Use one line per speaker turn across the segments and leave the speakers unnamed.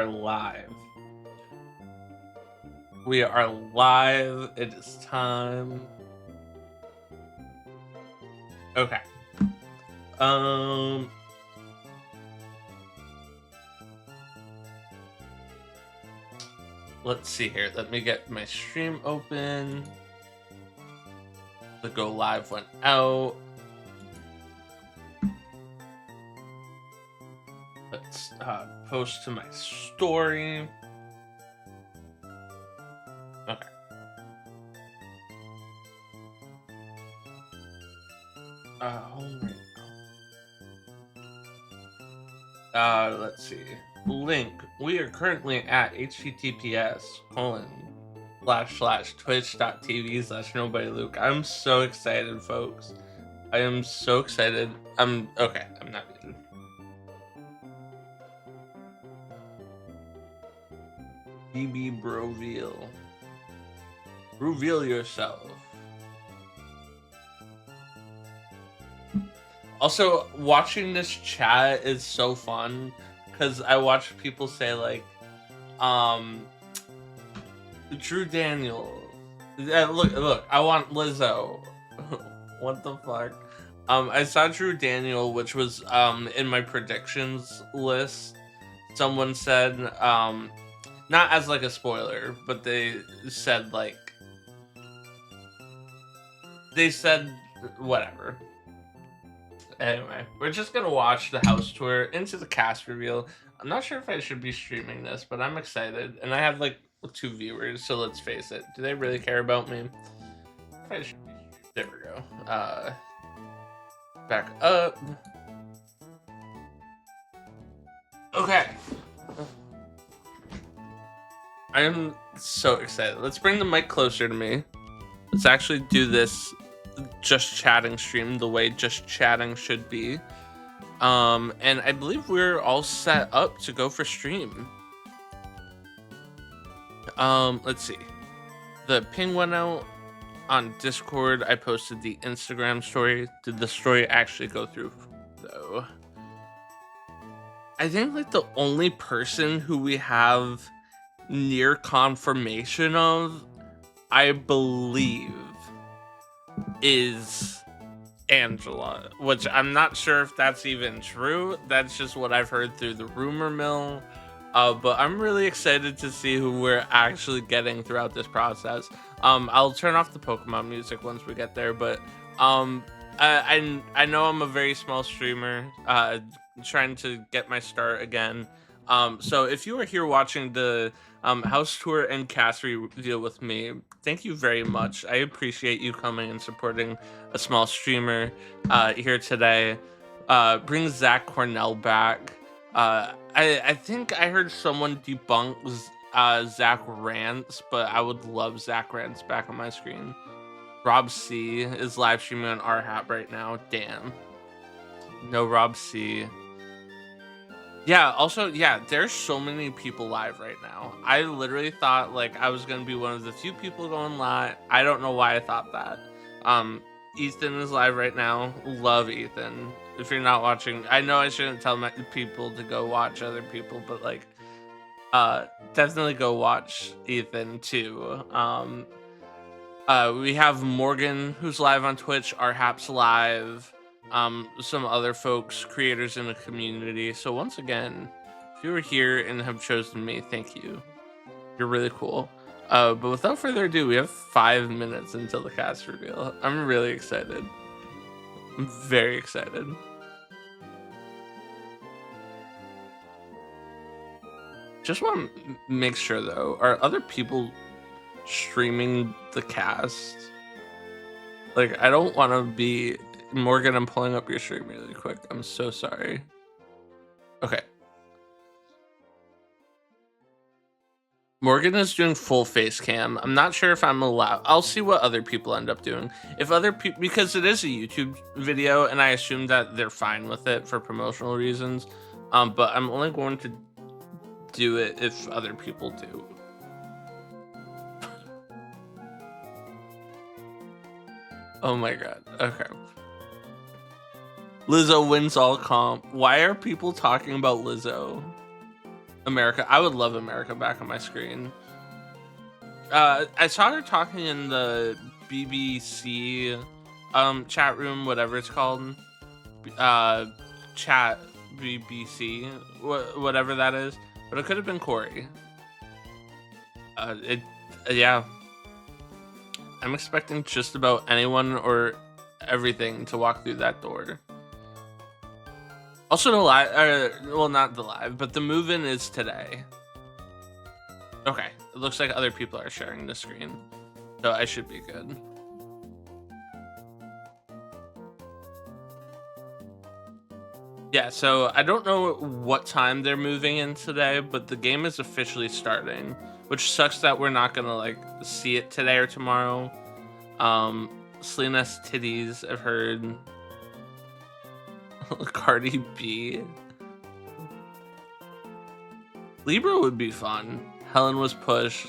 are live. We are live. It is time. Okay. Let's see here. Let me get my stream open. The go live went out. Let's post to my story. Okay. Let's see. Link. We are currently at https://twitch.tv/NobodyLuke. I'm so excited, folks. I am so excited. Okay. I'm not muted. BB Broveal. Reveal yourself. Also, watching this chat is so fun because I watch people say like, Drew Daniels. Look, I want Lizzo. What the fuck? I saw Drew Daniel, which was in my predictions list. Someone said, not as like a spoiler, but they said whatever. Anyway, we're just gonna watch the house tour into the cast reveal. I'm not sure if I should be streaming this, but I'm excited, and I have like 2 viewers, so let's face it. Do they really care about me? There we go. Back up. Okay. I am so excited. Let's bring the mic closer to me. Let's actually do this just chatting stream the way just chatting should be. And I believe we're all set up to go for stream. Let's see. The ping went out on Discord. I posted the Instagram story. Did the story actually go through though? I think like the only person who we have near confirmation of, I believe, is Angela, which I'm not sure if that's even true. That's just what I've heard through the rumor mill. But I'm really excited to see who we're actually getting throughout this process. I'll turn off the Pokemon music once we get there, but I know I'm a very small streamer, trying to get my start again. So if you are here watching the house tour and cast reveal with me, thank you very much. I appreciate you coming and supporting a small streamer here today. Bring Zach Cornell back. I think I heard someone debunk Zach Rants, but I would love Zach Rants back on my screen. Rob C is live streaming on RHAP right now. Damn. No Rob C. Yeah, also, yeah, there's so many people live right now. I literally thought like I was gonna be one of the few people going live. I don't know why I thought that. Ethan is live right now. Love Ethan. If you're not watching, I know I shouldn't tell my people to go watch other people, but like definitely go watch Ethan too. We have Morgan who's live on Twitch, RHAP's live, some other folks, creators in the community. So once again, if you were here and have chosen me, thank you. You're really cool. But without further ado, we have 5 minutes until the cast reveal. I'm really excited. I'm very excited. Just want to make sure though, are other people streaming the cast? Like, I don't want to be Morgan. I'm pulling up your stream really quick. I'm so sorry. Okay. Morgan is doing full face cam. I'm not sure if I'm allowed. I'll see what other people end up doing. If other people, because it is a YouTube video, and I assume that they're fine with it for promotional reasons. But I'm only going to do it if other people do. Oh my god. Okay. Lizzo wins all comp. Why are people talking about Lizzo? America. I would love America back on my screen. I saw her talking in the BBC chat room, whatever it's called. Uh, chat BBC, whatever that is. But it could have been Corey. Yeah. I'm expecting just about anyone or everything to walk through that door. Also, the live, well, not the live, but the move-in is today. Okay, it looks like other people are sharing the screen, so I should be good. Yeah, so I don't know what time they're moving in today, but the game is officially starting, which sucks that we're not gonna like see it today or tomorrow. Selena's titties, I've heard. Cardi B. Libra would be fun. Helen was pushed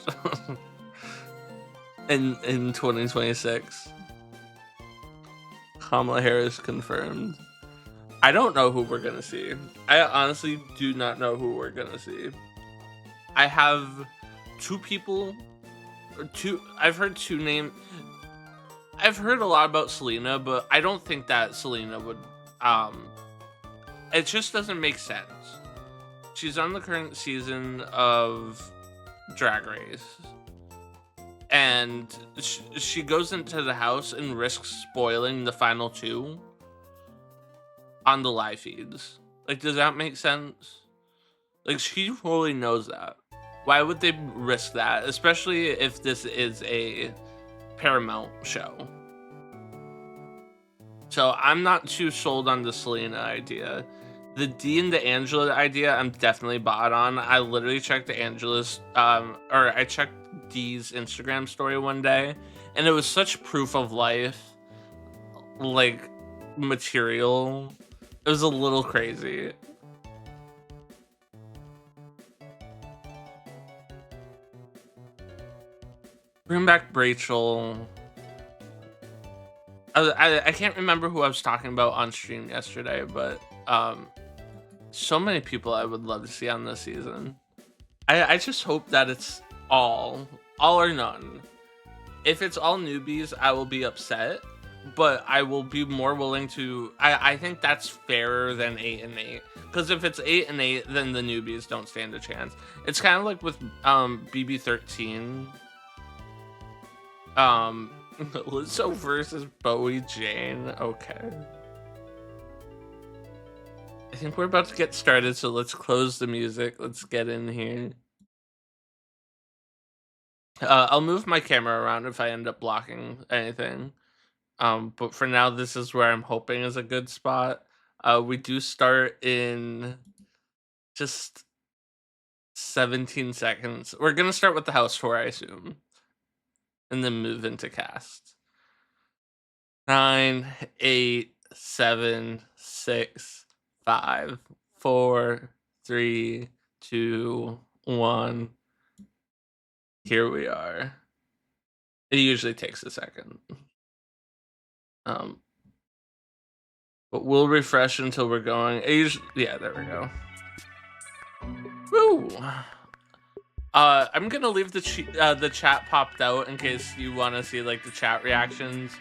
in 2026. Kamala Harris confirmed. I don't know who we're gonna see. I honestly do not know who we're gonna see. I have two people, or two. I've heard two names. I've heard a lot about Selena, but I don't think that Selena would. It just doesn't make sense. She's on the current season of Drag Race, and she goes into the house and risks spoiling the final two on the live feeds. Like, does that make sense? Like, she fully knows that. Why would they risk that? Especially if this is a Paramount show. So I'm not too sold on the Selena idea. The D and the Angela idea, I'm definitely bought on. I literally checked the Angela's, or I checked D's Instagram story one day, and it was such proof of life, like, material. It was a little crazy. Bring back Rachel. I can't remember who I was talking about on stream yesterday, but so many people I would love to see on this season. I just hope that it's all or none. If it's all newbies, I will be upset, but I will be more willing to. I think that's fairer than 8 and 8, because if it's 8 and 8, then the newbies don't stand a chance. It's kind of like with BB13. Lizzo versus Bowie Jane. Okay. I think we're about to get started, so let's close the music. Let's get in here. I'll move my camera around if I end up blocking anything. But for now, this is where I'm hoping is a good spot. We do start in just 17 seconds. We're gonna start with the house tour, I assume, and then move into cast. 9, 8, 7, 6, 5, 4, 3, 2, 1. Here we are. It usually takes a second. But we'll refresh until we're going. Yeah, there we go. Woo! I'm gonna leave the chat popped out in case you want to see like the chat reactions.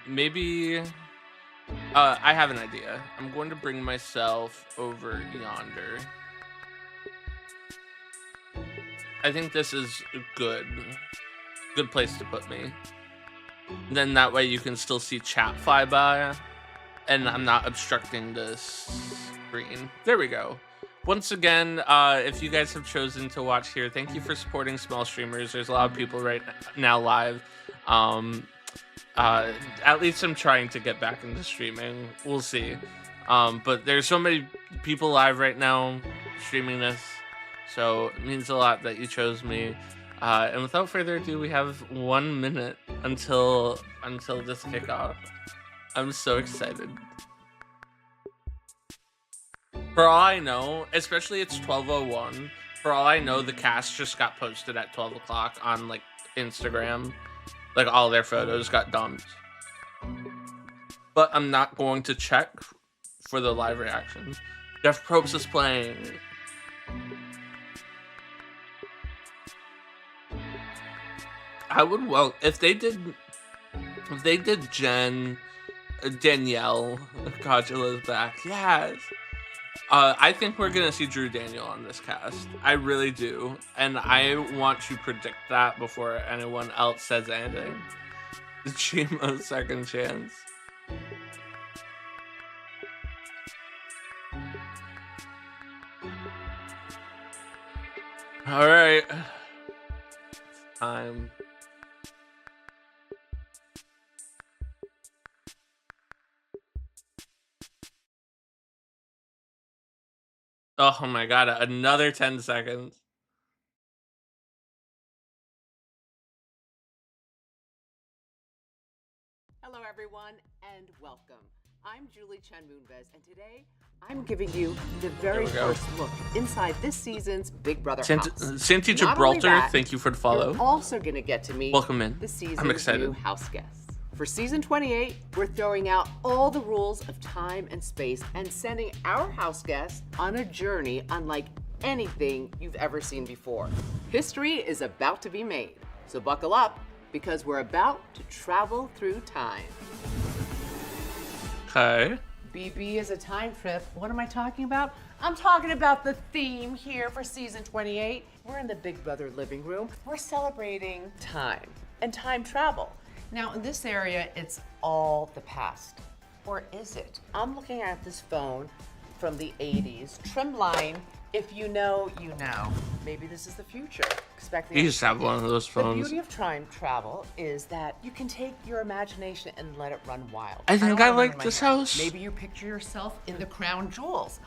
Maybe I have an idea. I'm going to bring myself over yonder. I think this is a good place to put me. Then that way you can still see chat fly by, and I'm not obstructing the screen. There we go. Once again, if you guys have chosen to watch here, thank you for supporting small streamers. There's a lot of people right now live. At least I'm trying to get back into streaming. We'll see. But there's so many people live right now streaming this, so it means a lot that you chose me. And without further ado, we have 1 minute until this kickoff. I'm so excited. For all I know, especially it's 12:01. For all I know, the cast just got posted at 12 o'clock on like Instagram. Like all their photos got dumped. But I'm not going to check for the live reaction. Jeff Probst is playing. I would if they did Danielle Codula's back. Yes. I think we're gonna see Drew Daniel on this cast. I really do, and I want to predict that before anyone else says anything. Chimo's second chance. All right, time. Oh my god, another 10 seconds.
Hello everyone and welcome. I'm Julie Chen Moonves and today I'm giving you the very first look inside this season's Big Brother house.
Santi Gibraltar, thank you for the follow.
You're also going to get to meet
the season's
new house guests. For season 28, we're throwing out all the rules of time and space and sending our house guests on a journey unlike anything you've ever seen before. History is about to be made, so buckle up because we're about to travel through time.
Okay.
BB is a time trip. What am I talking about? I'm talking about the theme here for season 28. We're in the Big Brother living room. We're celebrating time and time travel. Now in this area, it's all the past. Or is it? I'm looking at this phone from the 80s, trim line. If you know, you know. Maybe this is the future.
You just have one of those phones.
The beauty of time travel is that you can take your imagination and let it run wild.
I think I like this house.
Maybe you picture yourself in the crown jewels.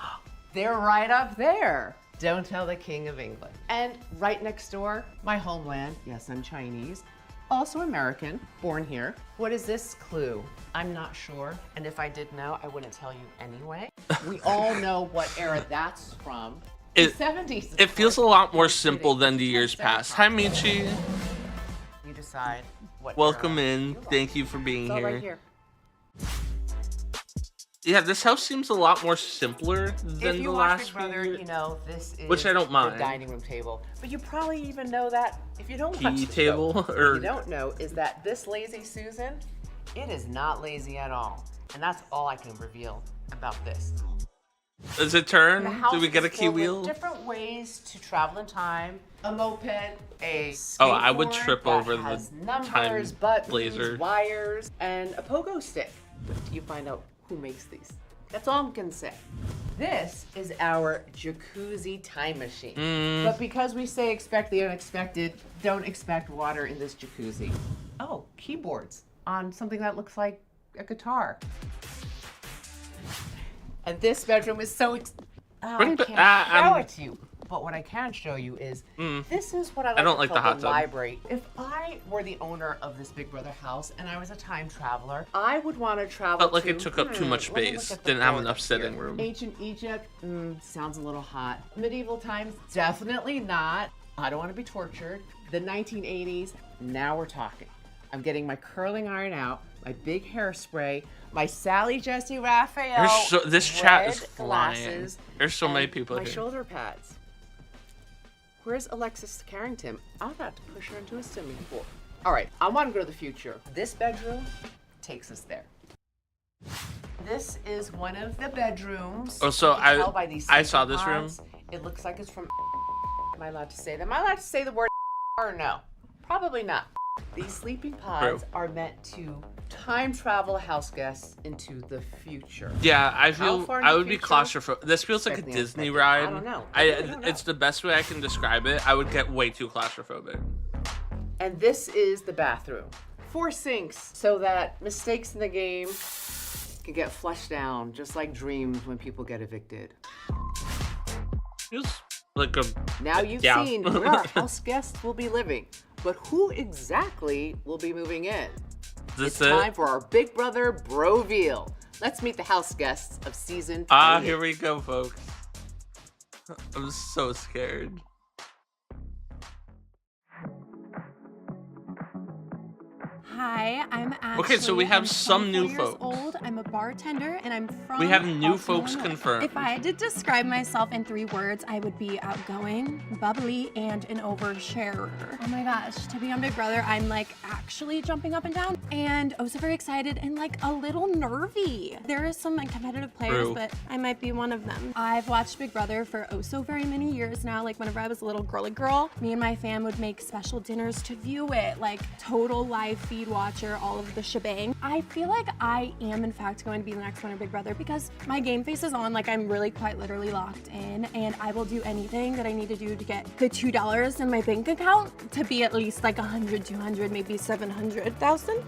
They're right up there. Don't tell the King of England. And right next door, my homeland. Yes, I'm Chinese. Also American, born here. What is this clue? I'm not sure. And if I did know, I wouldn't tell you anyway. We all know what era that's from. The 70s.
It feels a lot more simple than the years past. Hi, Michi.
You decide what.
Welcome in. Thank you for being here.
Right here.
Yeah, this house seems a lot more simpler than the last
Big Brother, you know, this is
which I don't mind.
The dining room table. But you probably even know that if you don't watch the
table
show,
or
what you don't know is that this lazy Susan, it is not lazy at all. And that's all I can reveal about this.
Does it turn? Do we get a key wheel?
Different ways to travel in time. A moped, a skateboard.
Oh, I would trip over the
numbers,
time
buttons,
blazer.
Wires, and a pogo stick. But you find out who makes these. That's all I'm gonna say. This is our jacuzzi time machine. But because we say expect the unexpected, don't expect water in this jacuzzi. Oh, keyboards on something that looks like a guitar. And this bedroom is so I can't show it to you. But what I can show you is this is what I like to call the library. If I were the owner of this Big Brother house and I was a time traveler, I would want to travel.
Felt like it took up too much space. Didn't have enough sitting room.
Ancient Egypt, sounds a little hot. Medieval times, definitely not. I don't want to be tortured. The 1980s, now we're talking. I'm getting my curling iron out, my big hairspray, my Sally Jesse Raphael.
This chat is flying.
Glasses,
There's so many people
here.
My
shoulder pads. Where's Alexis Carrington? I'm about to push her into a swimming pool. All right, I want to go to the future. This bedroom takes us there. This is one of the bedrooms.
Oh, so I saw this room.
It looks like it's from. Am I allowed to say that? Am I allowed to say the word or no? Probably not. These sleeping pods are meant to time travel house guests into the future.
Yeah, I feel I would be claustrophobic. This feels like a Disney ride.
I don't know.
It's the best way I can describe it. I would get way too claustrophobic.
And this is the bathroom. 4 sinks so that mistakes in the game can get flushed down, just like dreams when people get evicted.
Feels like a.
Now you've seen where our house guests will be living, but who exactly will be moving in? It's time for our Big Brother Broveal. Let's meet the house guests of season 28.
Here we go, folks. I'm so scared.
Hi, I'm Ashley.
Okay, so we have
I'm
some new
24 years
folks.
old. I'm a bartender, and I'm from.
We have new
Baltimore,
folks
Illinois.
confirmed.
If I had to describe myself in 3 words, I would be outgoing, bubbly, and an oversharer. Oh my gosh, to be on Big Brother, I'm like actually jumping up and down, and also very excited and like a little nervy. There are some like competitive players,
True.
but I might be one of them. I've watched Big Brother for oh so very many years now. Like whenever I was a little girly girl, me and my fam would make special dinners to view it, like total live feed watcher, all of the shebang. I feel like I am in fact going to be the next winner of Big Brother because my game face is on, like I'm really quite literally locked in, and I will do anything that I need to do to get the $2 in my bank account to be at least like 100, 200, maybe 700,000.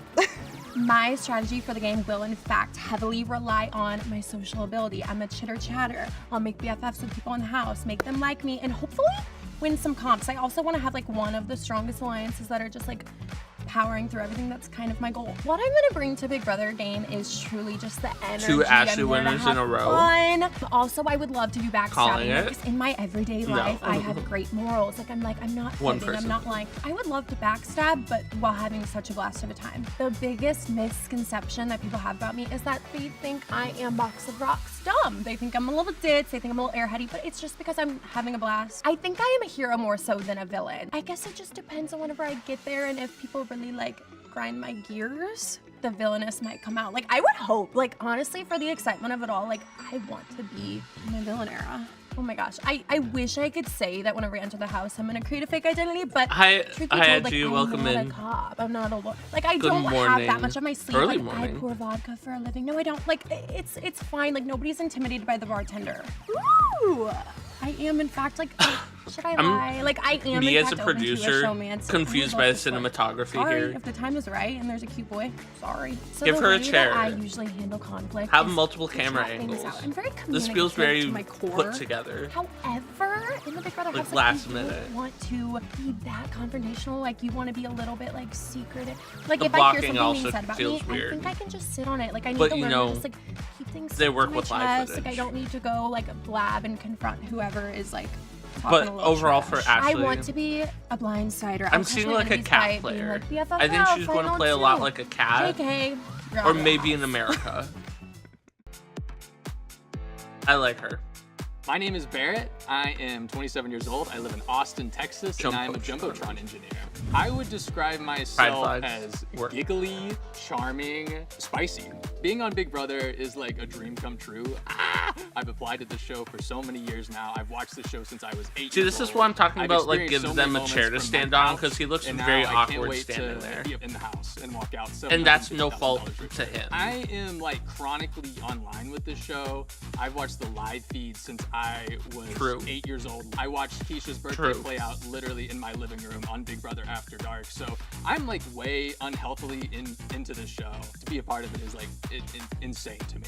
My strategy for the game will in fact heavily rely on my social ability. I'm a chitter chatter. I'll make BFFs with people in the house, make them like me, and hopefully win some comps. I also want to have like one of the strongest alliances that are just like powering through everything. That's kind of my goal. What I'm gonna bring to Big Brother game is truly just the energy.
2 Ashley
I'm there to
winners
have
in a row.
Fun. Also, I would love to do
Calling
backstabbing
it?
because in my everyday life, I have great morals. Like I'm not
One
fighting, I'm
person.
not lying. I would love to backstab, but while having such a blast of a time. The biggest misconception that people have about me is that they think I am box of rocks dumb. They think I'm a little ditz, they think I'm a little airheady, but it's just because I'm having a blast. I think I am a hero more so than a villain. I guess it just depends on whenever I get there and if people really like grind my gears, the villainous might come out. Like I would hope, like honestly, for the excitement of it all, like I want to be in a villain era. Oh my gosh, I wish I could say that whenever I enter the house, I'm gonna create a fake identity, but truth be
hi,
told, like,
Angie,
I'm
welcome
not
in.
a cop. I'm not a like I
Good
don't have
morning.
that much on my sleeve.
Early
Like
morning.
I pour vodka for a living. No, I don't. Like it's fine. Like nobody's intimidated by the bartender. Ooh, I am in fact like. Should I lie? Like I am.
Me
in
as a
fact, open to
producer,
showmance.
confused
I
by
would
the
love to
cinematography
sorry,
here.
if the time is right and there's a cute boy, sorry. So
Give
the
her a
way
chair.
That I usually handle conflict.
Have
is
multiple
to
camera
chat things
angles.
out. I'm very
This feels
communicative
very
to my core.
put together.
However, in the Big Brother
Like
house,
last
you
minute.
don't want to be that confrontational. Like you want to be a little bit like secretive. Like
The
if I hear
blocking
something
also
being said about me,
feels weird.
I think I can just sit on it. Like I need
But
to
you
learn
know,
to just like keep things.
they work
to my
with live
chest. Like I
footage.
don't need to go like blab and confront whoever is like.
But
talking a little
overall
trash.
for Ashley,
I want to be a blindsider.
I'm seeing like a cat player. I think she's going to play a lot like a cat,
JK,
or maybe in America. I like her.
My name is Barrett. I am 27 years old. I live in Austin, Texas, and I'm a Jumbotron engineer. I would describe myself
Pride
as
flags work.
giggly, charming, spicy. Being on Big Brother is like a dream come true. I've applied to the show for so many years now. I've watched the show since I was 8
See,
years
this is
old.
what I'm talking
I've
about, like,
experienced
gives
so many
them a chair to
moments
stand
from my
on, 'cause he
house,
looks
and now
very
I can't
awkward
wait
standing
to
there.
be in the house and walk out.
And that's no
$750,000
fault
rich.
to him.
I am like chronically online with this show. I've watched the live feed since I was
True.
8 years old. I watched Keisha's birthday
True.
play out literally in my living room on Big Brother After Dark. So I'm like way unhealthily into this show. To be a part of it is like insane to me.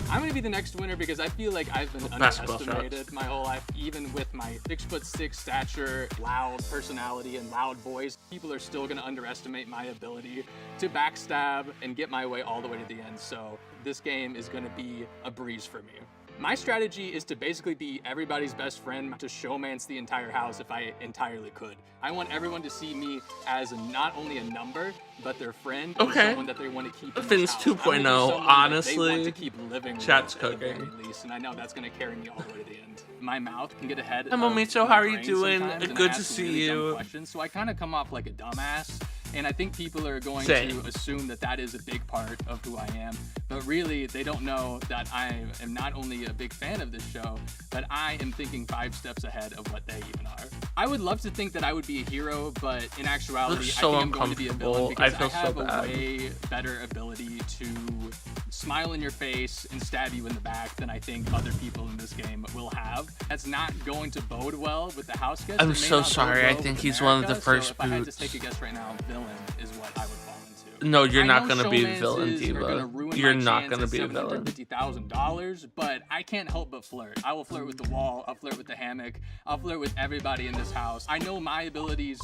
I'm gonna be the next winner because I feel like I've been
Basketball
underestimated my whole life. Even with my 6'6" stature, loud personality, and loud voice, people are still gonna underestimate my ability to backstab and get my way all the way to the end. So this game is gonna be a breeze for me. My strategy is to basically be everybody's best friend, to showmance the entire house if I entirely could. I want everyone to see me as not only a number, but their friend, and
Okay.
someone that they want to keep in
Vince
this house.
2.0,
I wanna be someone that they
honestly,
want to keep living with
chat's
at the very
cooking.
least, and I know that's going to carry me all the way to the end. My mouth can get ahead
Hi,
of
Momito,
my
how are you
brain
doing?
sometimes, and I
Good to
ask
see
really dumb
you.
questions, so I kind of come off like a dumbass. And I think people are going
Same.
to assume that that is a big part of who I am. But really, they don't know that I am not only a big fan of this show, but I am thinking 5 steps ahead of what they even are. I would love to think that I would be a hero, but in actuality,
Looks
I
so
think I'm going to be a villain
uncomfortable.
because
I feel
I have
so
a
bad.
way better ability to smile in your face and stab you in the back than I think other people in this game will have. That's not going to bode well with the house guests.
I'm
It may
so
not bode
sorry. I
well
think
with
he's one of the
America,
first
so if I had to
boots.
take a guess right now, villain is what I would fall into.
No, you're
I
not
know
gonna be a
showmances
villain,
are gonna
Diva.
ruin
You're
my
not
chance
gonna
at
be a villain.
$750,000, but I can't help but flirt. I will flirt with the wall. I'll flirt with the hammock. I'll flirt with everybody in this house. I know my abilities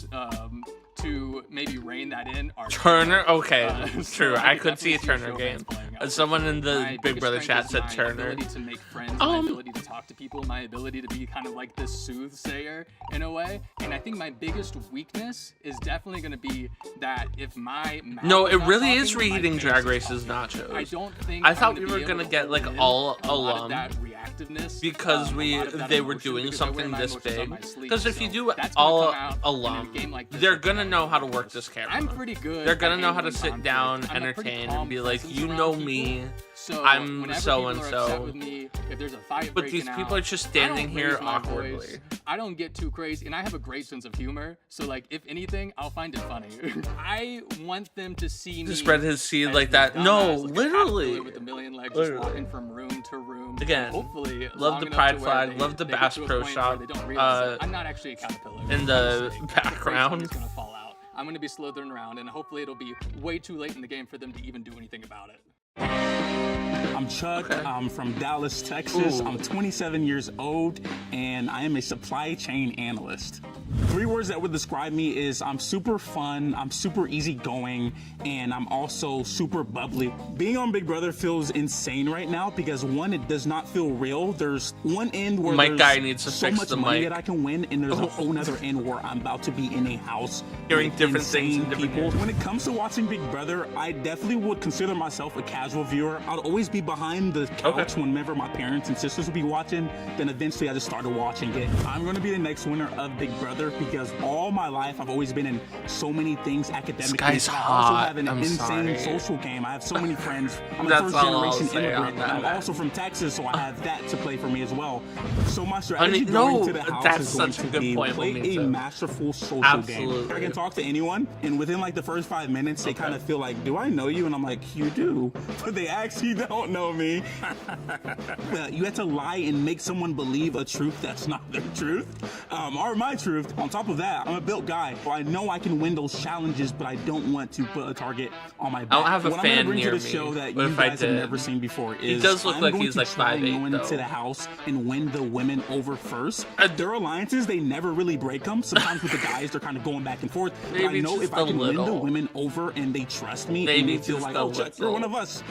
to maybe rein that in are
Turner? Okay,
so
true. I could
definitely
see a
see
Turner
showmans
game.
playing out.
Someone in the
My
Big
biggest
Brother
strength
chat
is
said
my
Turner.
ability to make friends, my ability to talk to people, my ability to be kind of like this soothsayer in a way. And I think my biggest weakness is definitely going to be that if my mouth
No,
is
it
not
really
talking,
is
my
reheating
face
Drag
is
Race's
talking.
nachos.
I don't think
I thought
I'm
we
gonna
were
be
gonna
able
get
to
like
hold in
all
a lot of
alum
that reactiveness,
because
a lot of that
they were
emotion,
doing
because I wear
something
my
this
emotions on
big.
my sleeve.
Because if you
So
do
that's gonna
all
come out in a
alum,
game like this
they're
like
gonna
that.
know how to work this camera.
I'm pretty good.
They're gonna
at
know how to
handling
sit
conflict.
down,
I'm a pretty
entertain,
calm
and be like,
presence
you
around
know
people.
me.
So
I'm
whenever
so
people
and
are
so.
upset with me, if there's a fight
But these
breaking
people
out,
are just
I
standing
don't
here
raise my
awkwardly.
voice. I don't get too crazy, and I have a great sense of humor. So like, if anything, I'll find it funny. I want them to see me
To spread his seed
as
like
the
that.
dumbass,
No,
like a
literally.
caterpillar with a million legs, just
Literally.
walking from room to room.
Again,
And hopefully,
love
long
the
enough
pride
to where
flag, love the
they get
Bass
to a
Pro
point
Shop,
where they don't realize that I'm not actually a caterpillar.
in the
I'm just saying,
background.
The gonna fall out. I'm gonna be slithering around, and hopefully it'll be way too late in the game for them to even do anything about it.
I'm Chuck.
Okay.
I'm from Dallas, Texas.
Ooh.
I'm 27 years old, and I am a supply chain analyst. 3 words that would describe me is I'm super fun, I'm super easygoing, and I'm also super bubbly. Being on Big Brother feels insane right now because one, it does not feel real. There's one end where
Mic
there's
guy needs to
so
fix
much
the
money
mic.
that I can win, and there's a whole nother end where I'm about to be in a house
Hearing
with
different things in
insane
different
people.
ears.
When it comes to watching Big Brother, I definitely would consider myself a casual viewer. I'd always be behind the couch whenever my parents and sisters would be watching. Then eventually I just started watching it. I'm going to be the next winner of Big Brother because all my life I've always been in so many things academically.
guy's
I also
hot.
have an
I'm
insane
sorry.
social game. I have so many friends. I'm a
That's
first
all I'll
generation
say on
immigrant.
that.
I'm also from Texas, so I have that to play for me as well. So my strategy
no,
going to the house
that's
is going
such a
to
good
be
point,
play
Lamisa.
a masterful social
Absolutely.
game. I can talk to anyone, and within like the first 5 minutes, they kind of feel like, do I know you? And I'm like, you do. But they actually don't know me. You have to lie and make someone believe a truth that's not their truth, or my truth. On top of that, I'm a built guy. So I know I can win those challenges, but I don't want to put a target on my back.
I don't have a
what
fan
I'm gonna bring
near
to the
me,
show that
but
you
if I
guys have
did-
never seen before is
does look
I'm
like
going
he's
to
like
try and
5'8",
go into
though.
the house and win the women over first. Their alliances, they never really break them. Sometimes with the guys, they're kind of going back and forth. But I
Maybe
know
just
if I
a
can win the
little.
women over and they trust me
Maybe
and they feel
just
like,
a
oh, Chuck, you're
little.
one of us.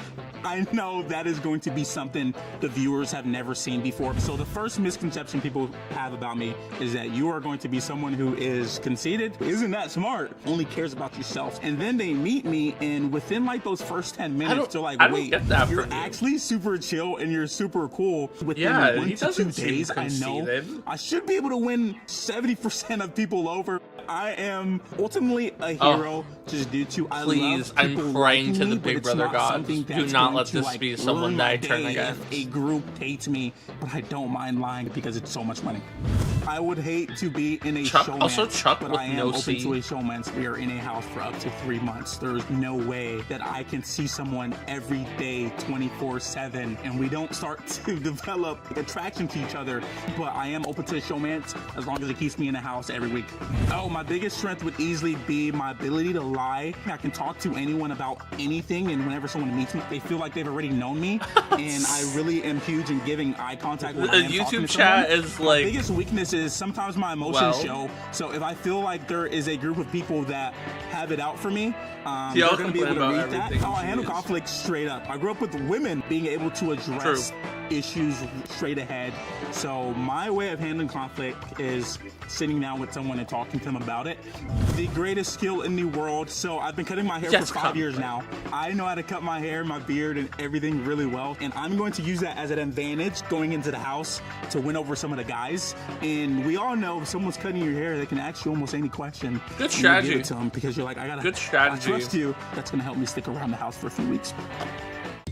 I know that is going to be something the viewers have never seen before. So the first misconception people have about me is that you are going to be someone who is conceited, isn't that smart, only cares about yourself. And then they meet me, and within like those first 10 minutes, they're like,
I don't
wait,
get that
you're
from you."
actually super chill and you're super cool. Within
Yeah,
1
he
to 2
doesn't seem
days, I know
conceited.
I should be able to win 70% of people over. I am ultimately a
Oh,
hero just due to I
please,
love
I'm
people
praying
liking
to the
me, but
Big
it's
Brother
not
gods.
something
Do
that's
not
going
let
to,
this
like,
be someone
ruin
that I
my
turn
day
against.
if a group hates me, but I don't mind lying because it's so much money. I would hate to be in a
Chuck-
showmance,
also Chuck
but
with
I am
no
open
C.
to a showmance. We are in a house for up to 3 months. There's no way that I can see someone every day 24/7 and we don't start to develop attraction to each other, but I am open to a showmance as long as it keeps me in the house every week. Oh, my biggest strength would easily be my ability to lie. I can talk to anyone about anything, and whenever someone meets me, they feel like they've already known me, and I really am huge in giving eye contact when I
The
am talking
YouTube
to
chat
someone.
is
My
like,
biggest weakness is sometimes my emotions
Well.
show. So if I feel like there is a group of people that have it out for me,
Y'all
they're going to be able to
complain
read
about
that.
everything
Oh, I
she
handle
is.
conflict straight up. I grew up with women being able to address issues straight ahead. So my way of handling conflict is sitting down with someone and talking to them about it. The greatest skill in the world. So I've been cutting my hair
Yes,
for 5 years now. I know how to cut my hair, my beard, and everything really well. And I'm going to use that as an advantage going into the house to win over some of the guys. And we all know if someone's cutting your hair, they can ask you almost any question.
Good
and you
strategy.
Give it to them because you're like,
Good strategy.
I trust you. That's going to help me stick around the house for a few weeks.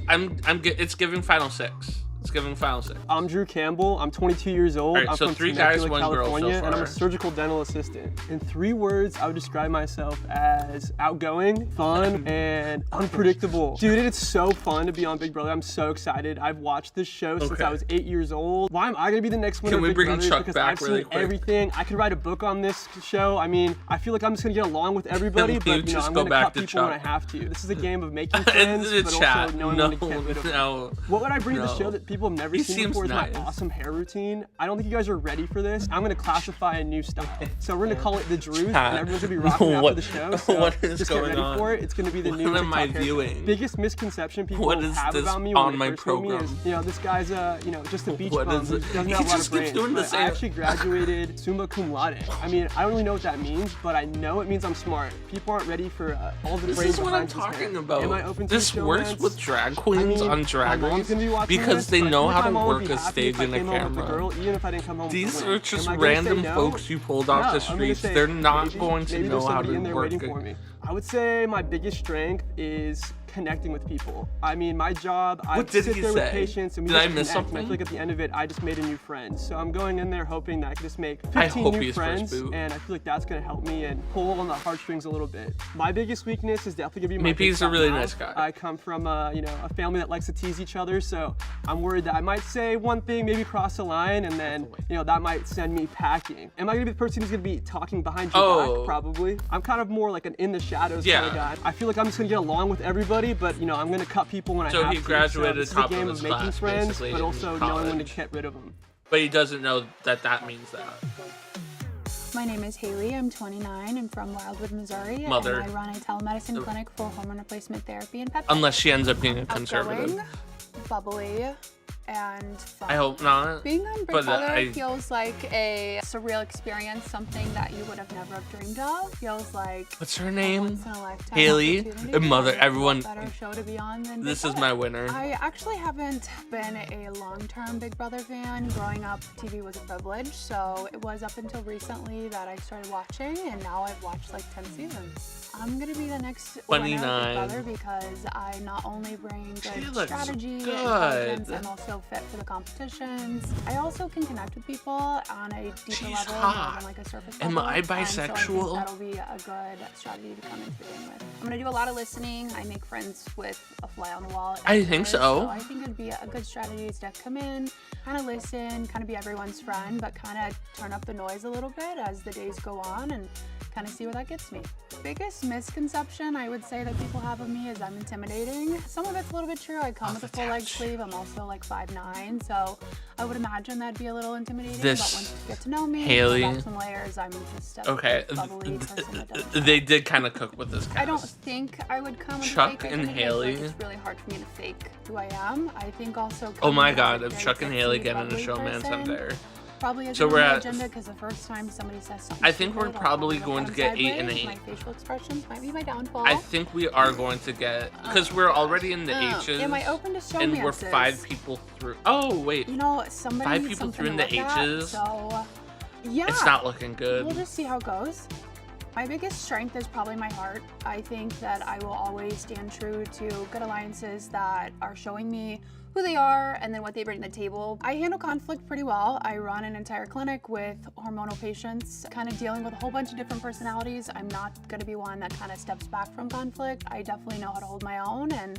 It's giving Final Six. It's giving Final Six.
I'm Drew Campbell. I'm 22 years old.
All right,
I'm
so
from
3 guys,
Temecula,
1 girl so
California, and I'm
far.
a surgical dental assistant. In 3 words, I would describe myself as outgoing, fun, and unpredictable. Dude, it's so fun to be on Big Brother. I'm so excited. I've watched this show since
Okay.
I was 8 years old. Why am I gonna be the next winner
Can
of
we
Big
bring
Brother?
Chuck
Because
back
I've
really
seen
quick?
everything. I could write a book on this show. I mean, I feel like I'm just gonna get along with everybody,
Can
but
you
you know,
just
I'm
go
gonna
back
cut
to
people when I
Chuck?
have to. This is a game of making
In
friends,
the
but
chat.
also knowing
No,
when to get rid of them.
no.
What would I bring to the show that people have never
He
seen
seems
before is
nice.
my awesome hair routine. I don't think you guys are ready for this. I'm gonna classify a new style. So we're gonna call it the Drews, and everyone's gonna be rocking after the show. So
what is
just
going
get ready
on?
for it. It's gonna be the new
What am I
TikTok haircut.
viewing?
Biggest misconception people
What is
have
this
about me
on
when
my
they first meet me
program?
is, you know, this guy's you know, just a beach
What
bum
is
who
it?
doesn't
He
have a lot
just
of
keeps
brains.
doing the
But
same-
I actually graduated summa cum laude. I mean, I don't really know what that means, but I know it means I'm smart. People aren't ready for all the
This
brains
is what I'm
behind this hair.
talking about.
Am I open to
This
the
works
showmance?
with drag
I
queens
mean,
on Drag
my mom's
Race
gonna be watching
because
this,
they
but I
know
feel like
how
my
to
mom would
work
be
a
happy
stage
if I
and a
came home with the
camera.
girl, even if I didn't come home with
These
the man.
are just
Am I gonna say
random
no?
folks you pulled off
No,
the
I'm gonna
streets.
say
They're not
maybe-
going to
maybe
know
there's
how
somebody
to
in there
work
waiting
it.
for me. I would say my biggest strength is connecting with people. I mean, my job, I
What did
sit
he
there with
say?
patients and we
Did I
just
miss
connect, and I
something?
feel like at the end of it, I just made a new friend. So I'm going in there hoping that I can just make
I
15
hope
new
he's first
friends,
boot.
and I feel like that's gonna help me and pull on the heartstrings a little bit. My biggest weakness is definitely gonna be my
Maybe
big
he's a
fat
really
mouth.
nice guy.
I come from you know, a family that likes to tease each other, so I'm worried that I might say one thing, maybe cross a line, and then you know that might send me packing. Am I gonna be the person who's gonna be talking behind your
Oh.
back? Probably. I'm kind of more like an in the shadows kind of
Yeah.
guy. I feel like I'm just gonna get along with everybody, but you know I'm gonna cut people when I
So
have
he
to.
graduated
this is
top
a
of
game
his
of making
class,
friends,
basically,
but
in
also knowing when to
college.
get rid of them.
But he doesn't know that that means that.
My name is Haley. I'm 29. I'm from Wildwood, Missouri.
Mother.
And I run a telemedicine clinic for hormone replacement therapy and pet
Unless she ends up being a conservative.
Outgoing, bubbly, and fun.
I hope not.
Being on Big
but,
Brother
I-
feels like a surreal experience, something that you would have never have dreamed of. Feels like
What's her
a
name?
once-in-a-lifetime
Haley.
opportunity.
And Mother,
What
everyone.
better show to be on than Big
This is
Brother?
my winner.
I actually haven't been a long-term Big Brother fan. Growing up, TV was a privilege, so it was up until recently that I started watching, and now I've watched like 10 seasons. I'm gonna be the next winner of
29.
Big Brother because I not only bring
She
good
looks
strategy,
good.
intelligence, I'm also fit for the competitions. I also can connect with people on a deeper
She's
level
hot.
more than like a surface
Am
level.
I
And so I
bisexual?
think that'll be a good strategy to come into the game with. I'm gonna do a lot of listening. I make friends with a fly on the wall.
I think so.
I think it'd be a good strategy to come in, kind of listen, kind of be everyone's friend, but kind of turn up the noise a little bit as the days go on and kind of see where that gets me. Biggest misconception I would say that people have of me is I'm intimidating. Some of it's a little bit true. I come with a full leg sleeve. I'm also like 5'9", so I would imagine that'd be a little intimidating.
This
but once you get to know me,
Haley-
peel back some layers, I'm just a
Okay.
bubbly person that doesn't
They did kind of cook with this cast.
I don't think I would come with
Chuck
fake
and
identity.
Haley.
It's really hard for me to fake who I am. I think also.
Oh my
coming
god,
out
if
very
Chuck and
sexy,
Haley get in a
bubbly
showmance, I'm
person
there.
Probably isn't
So
on
we're
the
at-
agenda because the first time somebody says something.
I think we're
stupid, I'll
probably
look
going
at
to
them
get 8 and
sideways.
8.
My facial expressions might be my downfall.
I think we are going to get, because we're already in the H's.
Am I open to showmances?
And we're 5 people through. Oh, wait.
You know, somebody
5
needs
people
something
through in
to
the
look at,
H's.
So, yeah.
It's not looking good.
We'll just see how it goes. My biggest strength is probably my heart. I think that I will always stand true to good alliances that are showing me who they are and then what they bring to the table. I handle conflict pretty well. I run an entire clinic with hormonal patients, kind of dealing with a whole bunch of different personalities. I'm not gonna be one that kind of steps back from conflict. I definitely know how to hold my own and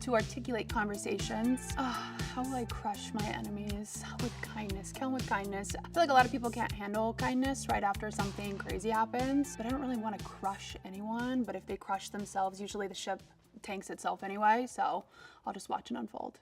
to articulate conversations. How will I crush my enemies? With kindness, kill them with kindness. I feel like a lot of people can't handle kindness right after something crazy happens, but I don't really want to crush anyone, but if they crush themselves, usually the ship tanks itself anyway, so I'll just watch it unfold.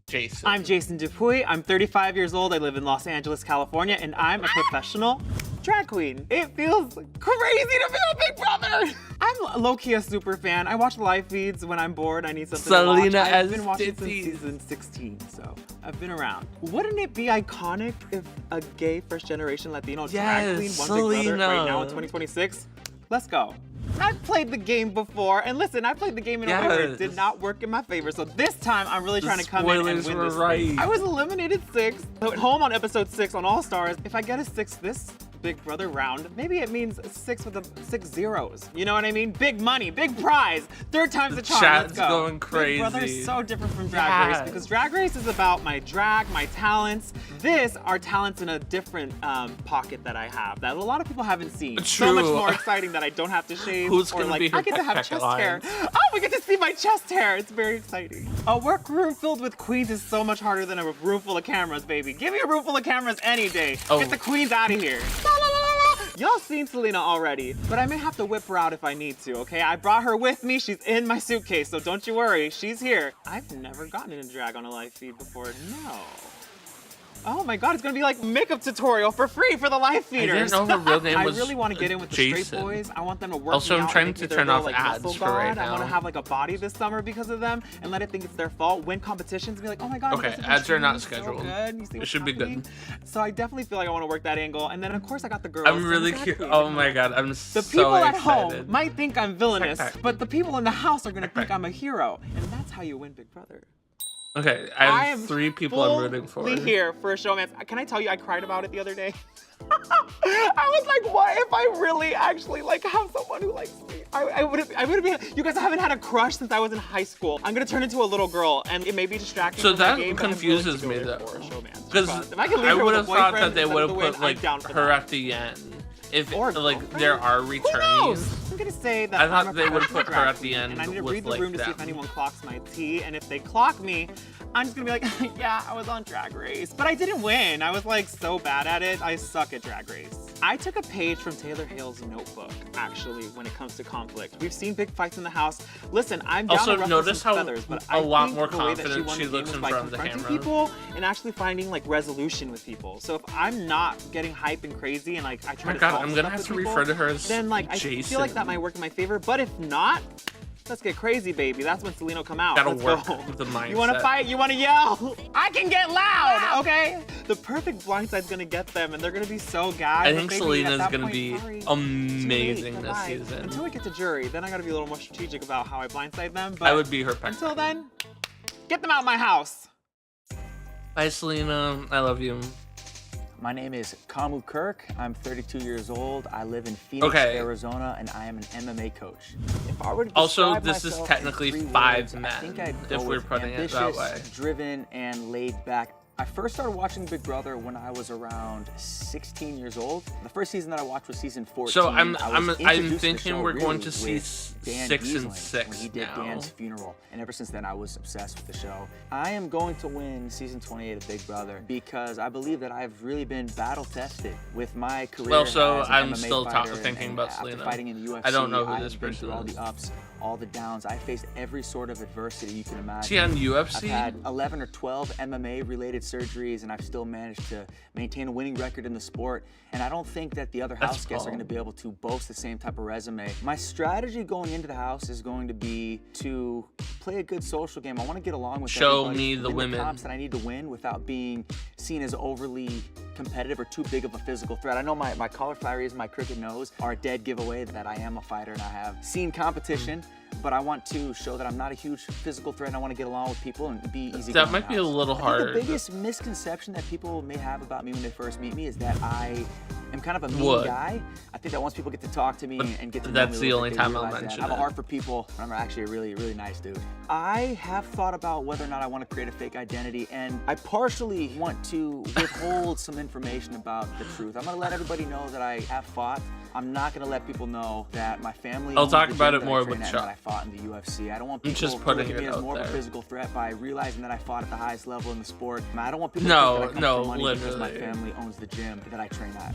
Jason.
I'm Jason Dupuy. I'm 35 years old. I live in Los Angeles, California, and I'm a professional drag queen. It feels crazy to be on Big Brother. I'm low-key a super fan. I watch live feeds when I'm bored. I need something
Selena
to watch. I've
as
been watching since
Diddy.
season 16, so I've been around. Wouldn't it be iconic if a gay first-generation Latino drag queen
Yes,
won Big Brother
Selena.
right now in 2026? Let's go. I've played the game before, and listen, I played the game in a way where it did
Yes.
not work in my favor. So this time, I'm really trying to come in and
spoilers
win
were
this.
right.
I was eliminated 6th. So at home on episode 6 on All Stars, if I get a 6 this Big Brother round, maybe it means 6 with 6 zeros. You know what I mean? Big money, big prize. 3rd time's the charm.
Chat's
Let's go.
going
Big Brother
crazy.
is so different from Drag Race
Yes.
because Drag Race is about my drag, my talents. This are talents in a different pocket that I have that a lot of people haven't seen. So much
True.
more exciting that I don't have to shave.
Who's
or
gonna
like
be her
I get to have
Peck
chest
Alliance?
hair. Oh, we get to see my chest hair. It's very exciting. A workroom filled with queens is so much harder than a room full of cameras, baby. Give me a room full of cameras any day.
Oh.
Get the queens out of here. La, la, la, la, la. Y'all seen Selena already, but I may have to whip her out if I need to, okay? I brought her with me. She's in my suitcase, so don't you worry. She's here. I've never gotten in a drag on a live feed before, no. Oh my God, it's gonna be like makeup tutorial for free for the live feeders.
I didn't know her real name was
I really want to get in with the
Jason.
straight boys. I want them to work
Also,
me
I'm
out
trying
and
to
make me their
turn
little,
off
like,
ads
muscle
for right
god. I want to
now.
have like a body this summer because of them and let it think it's their fault. Win competitions and be like, oh my God.
Okay,
you guys
ads are not
doing so
scheduled.
good. You see
It
what's
should be
happening?
good.
So I definitely feel like I want to work that angle. And then of course I got the girls.
I'm really
from
curious.
Drag
Oh
Race.
my God, I'm
The
so
people at
excited.
home might think I'm villainous,
Peck, peck.
but the people in the house are gonna
Peck,
think
peck.
I'm a hero. And that's how you win Big Brother.
Okay, I
I
have
am
3 people I'm rooting for.
fully here for a showmance. Can I tell you, I cried about it the other day. I was like, what if I really actually like have someone who likes me? I would be. You guys haven't had a crush since I was in high school. I'm gonna turn into a little girl, and it may be distracting.
So
from my
that
game, but I'm
confuses
willing
me
to go there
though,
for a showmance.
because
If I can leave
I
her
would
with a
have thought
boyfriend
that they
instead
would
of
have
the win,
put
I'm
like
down for
her
that.
at the end. If
Or
like
girlfriend.
there are
Who
returnees.
knows? I'm gonna say that
I thought
I'm a
they would
professional
put her
drag
at the
queen,
end
and I need to
with,
read the
like,
room to see if
them.
anyone clocks my tea, and if they clock me, I'm just gonna be like, yeah, I was on Drag Race, but I didn't win. I was like so bad at it. I suck at Drag Race. I took a page from Taylor Hale's notebook, actually, when it comes to conflict. We've seen big fights in the house. Listen, I'm down
Also,
to ruffle
notice
some
how
feathers, but
a
I
lot
think
more
the way that
confident
won
she
the game
looks
was
in
by
front of the
confronting
camera.
people and actually finding like resolution with people. So if I'm not getting hype and crazy and like I try
Oh my
to
God,
solve
I'm gonna
stuff
have
with
to
people,
refer to her as
then like I
Jason.
feel like that might work in my favor. But if not, let's get crazy, baby. That's when Selena will come out.
Gotta
Let's
work
go.
with the mindset.
You want to fight? You want to yell? I can get loud, okay? The perfect blindside's gonna get them, and they're gonna be so gagged.
I
but
think
baby,
Selena's
at that
gonna
point,
be
sorry.
amazing
Too late.
this
Bye-bye.
season.
Until we get to jury, then I gotta be a little more strategic about how I blindside them. But
I would be her peck.
until then, get them out of my house.
Bye, Selena. I love you.
My name is Kamu Kirk. I'm 32 years old. I live in Phoenix,
Okay.
Arizona, and I am an MMA coach. If I were to
Also,
describe
this is
myself
technically
in 3
5
words, I
men,
think I'd
if
go
we're
with
putting it that
ambitious,
way.
driven, and laid back. I first started watching Big Brother when I was around 16 years old. The first season that I watched was season 14.
So I'm
I was
I'm
introduced to the
thinking
show
we're going
really
to see
with Dan
6 and
Giesling
6
when he did
now.
Dan's funeral, and ever since then I was obsessed with the show. I am going to win season 28 of Big Brother because I believe that I've really been battle tested with my career.
Well, so
as an
I'm
MMA
still
fighter
thinking
and
about
after
Selena.
fighting in the UFC,
I don't know who
I've
this
been
person
through all
is.
the ups, all the downs. I faced every sort of adversity you can imagine.
Is he on
I've
UFC?
had 11 or 12 MMA-related surgeries, and I've still managed to maintain a winning record in the sport. And I don't think that the other
That's
house guests are
tall.
going to be able to boast the same type of resume. My strategy going into the house is going to be to play a good social game. I want to get along with
Show
everybody,
me the
win
women.
the comps that I need to win without being seen as overly competitive or too big of a physical threat. I know my cauliflower ears and my crooked nose are a dead giveaway that I am a fighter and I have seen competition, but I want to show that I'm not a huge physical threat and I want to get along with people and be easy.
That might be a little hard.
The biggest misconception that people may have about me when they first meet me is that I am kind of a mean
Would.
guy. I think that once people get to talk to me and get to know
that's
me
the
a little
only
bit,
time
they
I'll
realize that
mention
I have a
it.
heart for people, and I'm actually a really, really nice dude. I have thought about whether or not I want to create a fake identity, and I partially want to withhold some information about the truth. I'm going to let everybody know that I have fought. I'm not going to let people know that my family
I'll
owns
talk
the
about
gym
it
that I
more
train
with
at
Chuck.
and that I fought in the UFC. I don't want
I'm
people
just
to
putting
look at me
it
as
out
more of a
there.
physical threat by realizing that I fought at the highest level in the sport. I don't want people
No,
to think that I come
no,
for money because my
literally.
family owns the gym that I train at.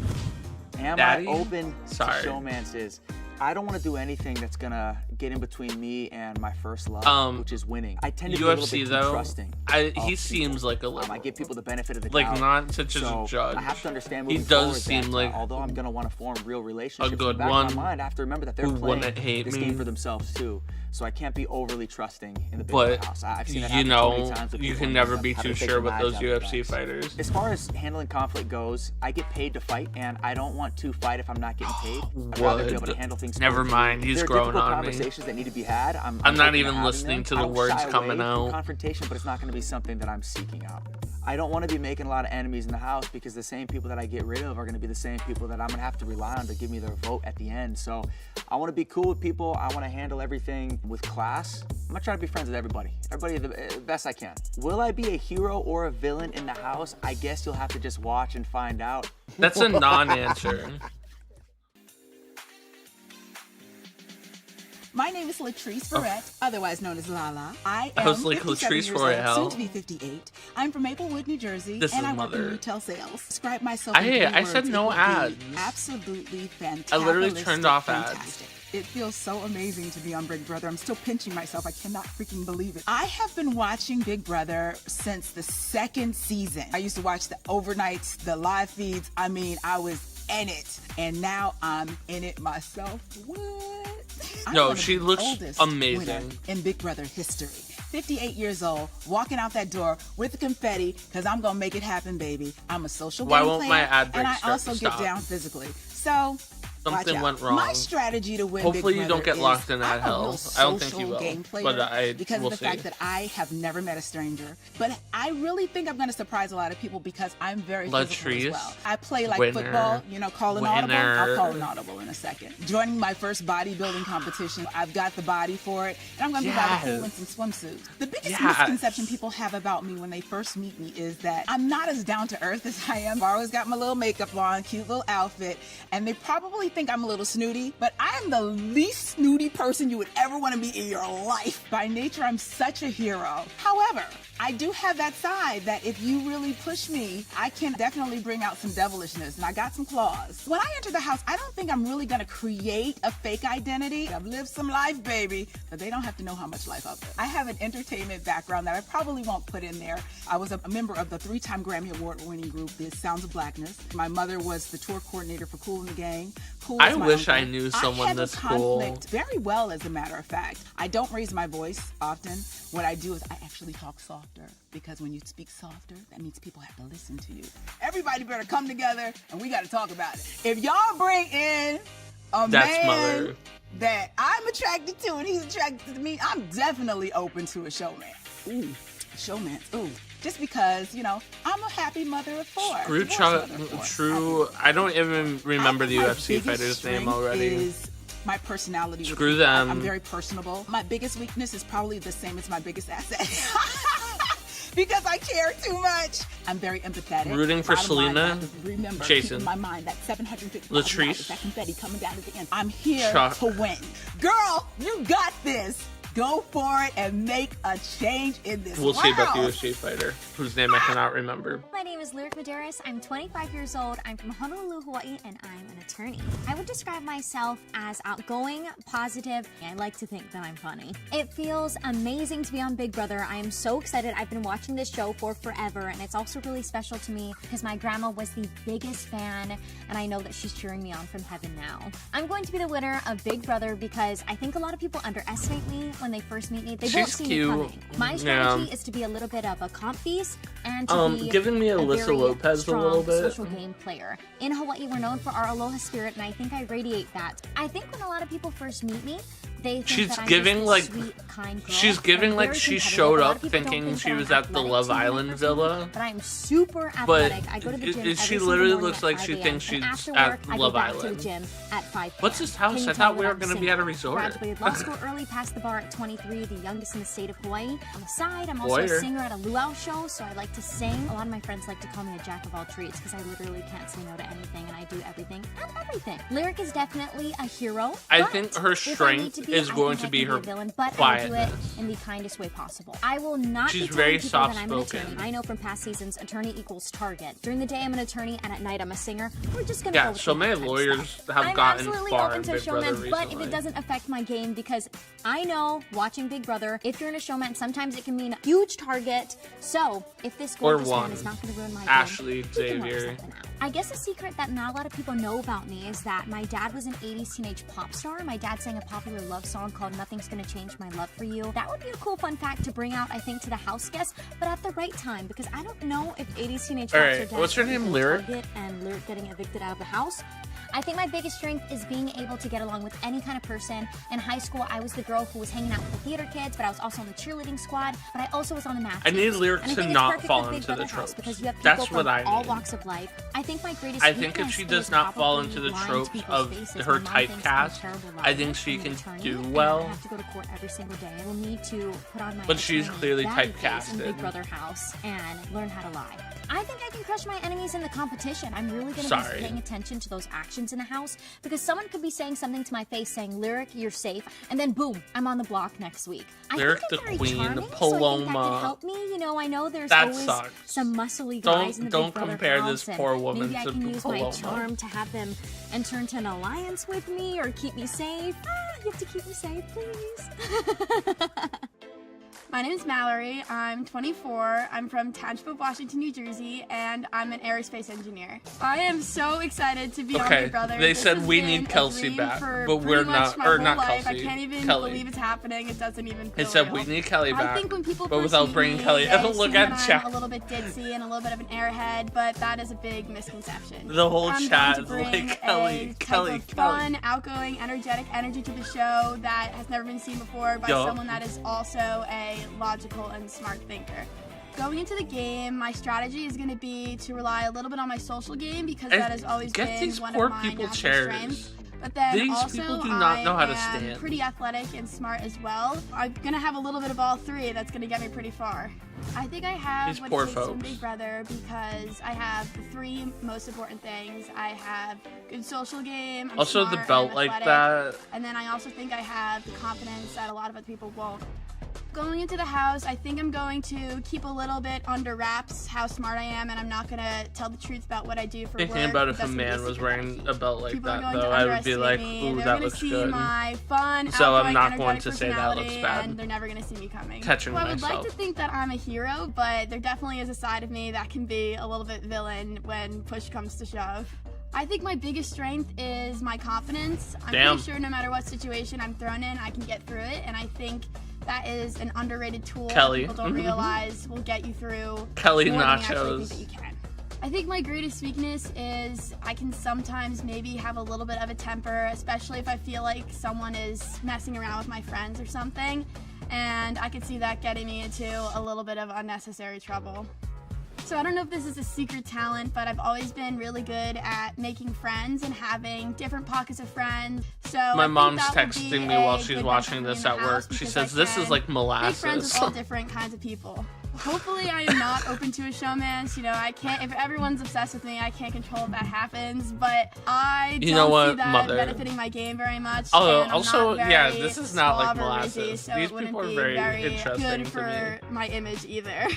Am
Daddy?
I open
Sorry.
to showmances? I don't want to do anything that's gonna get in between me and my first love, which is winning. I tend to be a little
UFC
bit too
though,
trusting.
he
of people.
seems like a little.
I give people the benefit of the
like
doubt.
not such as
So
a judge.
I have to understand
He
moving
does
forward
seem
that,
like
although I'm gonna want to form real relationships, in the
good
back
one
of my mind, I have to remember that they're
who
playing
wouldn't hate
this
me.
game for themselves too. So I can't be overly trusting in the Big
But
Brother house. I've seen it
you
happen so many
know,
times with
you
people
can
and
never
I've
be
had
too
to take
sure
the
with
knives
those
out of
UFC
backs.
fighters.
As far as handling conflict goes, I get paid to fight, and I don't want to fight if I'm not getting paid. I'd rather be able to handle things.
Never
smoothly.
mind, he's
There are
growing
difficult
on me.
conversations that need to be had. I'm
I'm not
open to
even
having
listening
them.
to the
I don't
words
shy
coming
away from
out.
confrontation, but it's not going to be something that I'm seeking out. I don't want to be making a lot of enemies in the house because the same people that I get rid of are going to be the same people that I'm going to have to rely on to give me their vote at the end. So I want to be cool with people. I want to handle everything with class. I'm going to try to be friends with everybody the best I can. Will I be a hero or a villain in the house? I guess you'll have to just watch and find out.
That's a non-answer.
My name is Latrice Ferret, otherwise known as Lala. I
I
am
was like
57
Latrice
years old,
Royale.
soon to be 58. I'm from Maplewood, New Jersey,
This
and
is
I work in
mother.
retail sales. Describe myself in
Hey,
3
I
words,
said
it
no
would be
ads.
absolutely fantastic.
I literally turned off ads.
Fantastic. It feels so amazing to be on Big Brother. I'm still pinching myself. I cannot freaking believe it. I have been watching Big Brother since the 2nd season. I used to watch the overnights, the live feeds. I mean, I was in it. And now I'm in it myself. What? I'm
No,
one of
she
the
looks
oldest
amazing.
winner in Big Brother history. 58 years old, walking out that door with the confetti, because I'm going to make it happen, baby. I'm a social
Why
game
won't
player,
my ad break
and I
start
also
to
get
stop?
down physically. So,
Something
watch out.
went wrong.
My strategy to win
Hopefully
Big
you
Brother
don't get
is
locked in
I'm
that
a
hell.
real
I don't think you
social
will,
game player
but I
because
will
of the
see.
fact that I have never met a stranger. But I really think I'm going to surprise a lot of people because I'm very physical
Latrice,
as well. I play like
winner,
football, you know, call an audible.
winner.
I'll call an audible in a second. Joining my first bodybuilding competition, I've got the body for it, and I'm going to be by the pool in some swimsuits. The biggest
Yes.
misconception people have about me when they first meet me is that I'm not as down to earth as I am. I've always got my little makeup on, cute little outfit, and they probably think I'm a little snooty, but I am the least snooty person you would ever want to meet in your life. By nature, I'm such a hero. However, I do have that side that if you really push me, I can definitely bring out some devilishness, and I got some claws. When I enter the house, I don't think I'm really gonna create a fake identity. I've lived some life, baby, but they don't have to know how much life I've lived. I have an entertainment background that I probably won't put in there. I was a member of the 3-time Grammy Award-winning group, The Sounds of Blackness. My mother was the tour coordinator for Kool and the Gang. Kool
I
is my
wish I
uncle.
knew someone
I handle
this cool.
conflict very well, as a matter of fact. I don't raise my voice often. What I do is I actually talk softer, because when you speak softer, that means people have to listen to you. Everybody better come together, and we got to talk about it. If y'all bring in a
That's
man
mother.
that I'm attracted to and he's attracted to me, I'm definitely open to a showman. Ooh, showman. Ooh. Just because, you know, I'm a happy mother of 4.
Screw
Divorced
Chuck.
mother of 4.
True. I don't even remember the
My
UFC
biggest
fighter's name
strength
already.
Is my personality. with
Screw
people.
them.
I'm very personable. My biggest weakness is probably the same as my biggest asset. Because I care too much. I'm very empathetic.
Rooting for
Bottom line,
Selena,
I have to remember,
Jason,
keep in my mind that $750,
Latrice,
that confetti coming down at the end. I'm here
Chuck.
to win. Girl, you got this. Go for it and make a change in this
We'll
world.
see about the UFC fighter, whose name I cannot remember.
My name is Lyric Medeiros. I'm 25 years old. I'm from Honolulu, Hawaii, and I'm an attorney. I would describe myself as outgoing, positive, and I like to think that I'm funny. It feels amazing to be on Big Brother. I am so excited. I've been watching this show for forever, and it's also really special to me because my grandma was the biggest fan, and I know that she's cheering me on from heaven now. I'm going to be the winner of Big Brother because I think a lot of people underestimate me when they first meet me. They won't
She's
see
cute.
me coming. My strategy is to be a little bit of a comp beast and to be
giving me Alyssa
very
Lopez a
strong
little bit.
social game player. In Hawaii, we're known for our aloha spirit, and I think I radiate that. I think when a lot of people first meet me, they think
She's
that I'm
giving
just
like
this sweet, kind girl.
she's giving
I'm
like
very
she
competitive.
showed
A lot
up
of people don't
thinking
think
she
that
was
I'm
at the
athletic
Love
to be that
Island
person,
villa.
But I'm super
But
athletic. I go to the gym
she
every single
literally
morning
looks
at
like
5
she
a.m.
thinks
and
she's
after
at
work, I
Love
go back to
Island.
the gym at 5
What's
p.m.
this house?
Can you
I
tell
thought we
that
were
I'm
gonna be
single?
at a resort.
Graduated law school early, passed the bar at 23, the youngest in the state of Hawaii. On the side, I'm also
Lawyer.
a singer at a luau show, so I like to sing. A lot of my friends like to call me a jack of all trades because I literally can't say no to anything, and I do everything and everything. Lyric is definitely a hero.
I
but
think her
if I need
strength
to be,
is
I
going
think
to
I
be
can
her
a villain, but I do it
quietness.
in the kindest way possible. I will not
She's
be telling
very
people that I'm an
soft-spoken.
attorney. I know from past seasons, attorney equals target. During the day, I'm an attorney, and at night, I'm a singer. We're just gonna go
Yeah,
with
so
the
many
type
lawyers
stuff.
have
I'm
gotten
absolutely
far
open
in
to
Big Brother
showman, but if
recently.
it doesn't affect my game, because I know watching Big Brother, if you're in a showman, sometimes it can mean a huge target. So if this
Or
gorgeous man
one.
is not going to ruin my
Ashley,
game, he can work
Xavier.
something out. I guess a secret that not a lot of people know about me is that my dad was an 80s teenage pop star. My dad sang a popular love song called Nothing's Gonna Change My Love for You. That would be a cool fun fact to bring out, I think, to the house guests, but at the right time, because I don't know if 80s teenage pop
Alright,
star
what's her name, Lyric?
Target and Lyric getting evicted out of the house. I think my biggest strength is being able to get along with any kind of person. In high school, I was the girl who was hanging out with the theater kids, but I was also on the cheerleading squad, but I also was on the math
I
teams.
need Lyric
And I
to
think it's
not
perfect
fall
with Big
into
Brother
the
House
tropes.
because you have people
That's
from
what I
all
need.
walks of life. I think my greatest
I think if
weakness
she does
is
not fall
probably
into the
lying to
tropes
people's
of
faces.
her
My mom thinks I'm a
typecast,
terrible
I
liar.
think she
I'm an
can
attorney,
do
and
well.
I have to go to court every single day. I will need to put on my
But she's
attorney
clearly
batty face in
typecasted.
Big Brother House and learn how to lie. I think I can crush my enemies in the competition. I'm really going to be
Sorry.
paying attention to those actions distractions in the house because someone could be saying something to my face saying, Lyric, you're safe, and then boom, I'm on the block next week.
Lyric
I
the
think I'm very
Queen,
charming,
Paloma.
so I think that could help me. You know, I know there's
That
always
sucks.
some muscly guys in the
Don't
Big Brother
compare
house,
this poor
and
woman
maybe I
to
can use
Paloma.
my charm to have them enter into an alliance with me or keep me safe. You have to keep me safe, please.
My name is Mallory. I'm 24. I'm from Township of Washington, New Jersey, and I'm an aerospace engineer. I am so excited to be on Big Brother.
They
This
said
has
we
been
need
a
Kelsey
dream
back,
for
but we're
pretty much
not,
my
or
whole
not
life.
Kelsey.
I can't even
Kelly.
believe it's happening. It doesn't even feel
It said
real.
we need Kelly back.
I think when people
but
first
without
meet
bringing
me,
Kelly,
they
look
assume
at
that
chat.
I'm a little bit ditzy and a little bit of an airhead, but that is a big misconception.
The whole
I'm
chat
going
is
to bring
like Kelly,
a type
Kelly,
of
Kelly.
fun, outgoing, energetic energy to the show that has never been seen before by
Yup.
someone that is also a logical and smart thinker. Going into the game, my strategy is going to be to rely a little bit on my social game because that has always
Get
been
these
one
poor
of my
people
natural
chairs.
strengths. But then
These
also,
people do not know how to
I am
stand.
pretty athletic and smart as well. I'm going to have a little bit of all three. That's going to get me pretty far. I think I have
These
what
poor
it takes to win
folks.
Big Brother because I have the three most important things. I have good social game. I'm
Also, the
smart,
belt
I'm
like
athletic,
that.
and then I also think I have the confidence that a lot of other people won't. Going into the house, I think I'm going to keep a little bit under wraps how smart I am, and I'm not gonna tell the truth about what I do for
Thinking
work.
about if a
That's gonna be
man was wearing a belt like
People are
that,
going
though,
to
I would be
underestimate
like,
me, and
ooh,
they're
that
gonna
looks
see
good.
my fun,
So I'm
outgoing,
not going
energetic
to say that looks
personality,
bad.
and they're never gonna see me coming.
Catching
well, I would like
myself.
to think that I'm a hero, but there definitely is a side of me that can be a little bit villain when push comes to shove. I think my biggest strength is my confidence. I'm
Damn.
pretty sure no matter what situation I'm thrown in, I can get through it, and I think that is an underrated tool
Kelly.
that people don't realize will get you through
Kelly
more than you actually
nachos.
think that you can. I think my greatest weakness is I can sometimes maybe have a little bit of a temper, especially if I feel like someone is messing around with my friends or something, and I could see that getting me into a little bit of unnecessary trouble. So I don't know if this is a secret talent, but I've always been really good at making friends and having different pockets of friends. So I
My
think
mom's
that would
texting
be
me while
a
she's
good
watching
one for me
this
in
at
the
work.
house
She
because
says,
I
this is
can
like
make friends
molasses.
with all different kinds of people. Hopefully I am not open to a showmance. You know, I can't, if everyone's obsessed with me, I can't control if that happens, but I
You
don't
know what,
see that
mother?
benefiting my game very much.
Oh,
and I'm
also,
not
yeah,
very
this is not like
suave or rizzy,
molasses.
so
These
it wouldn't
people are
be
very interesting
good
to
for
me.
my image either.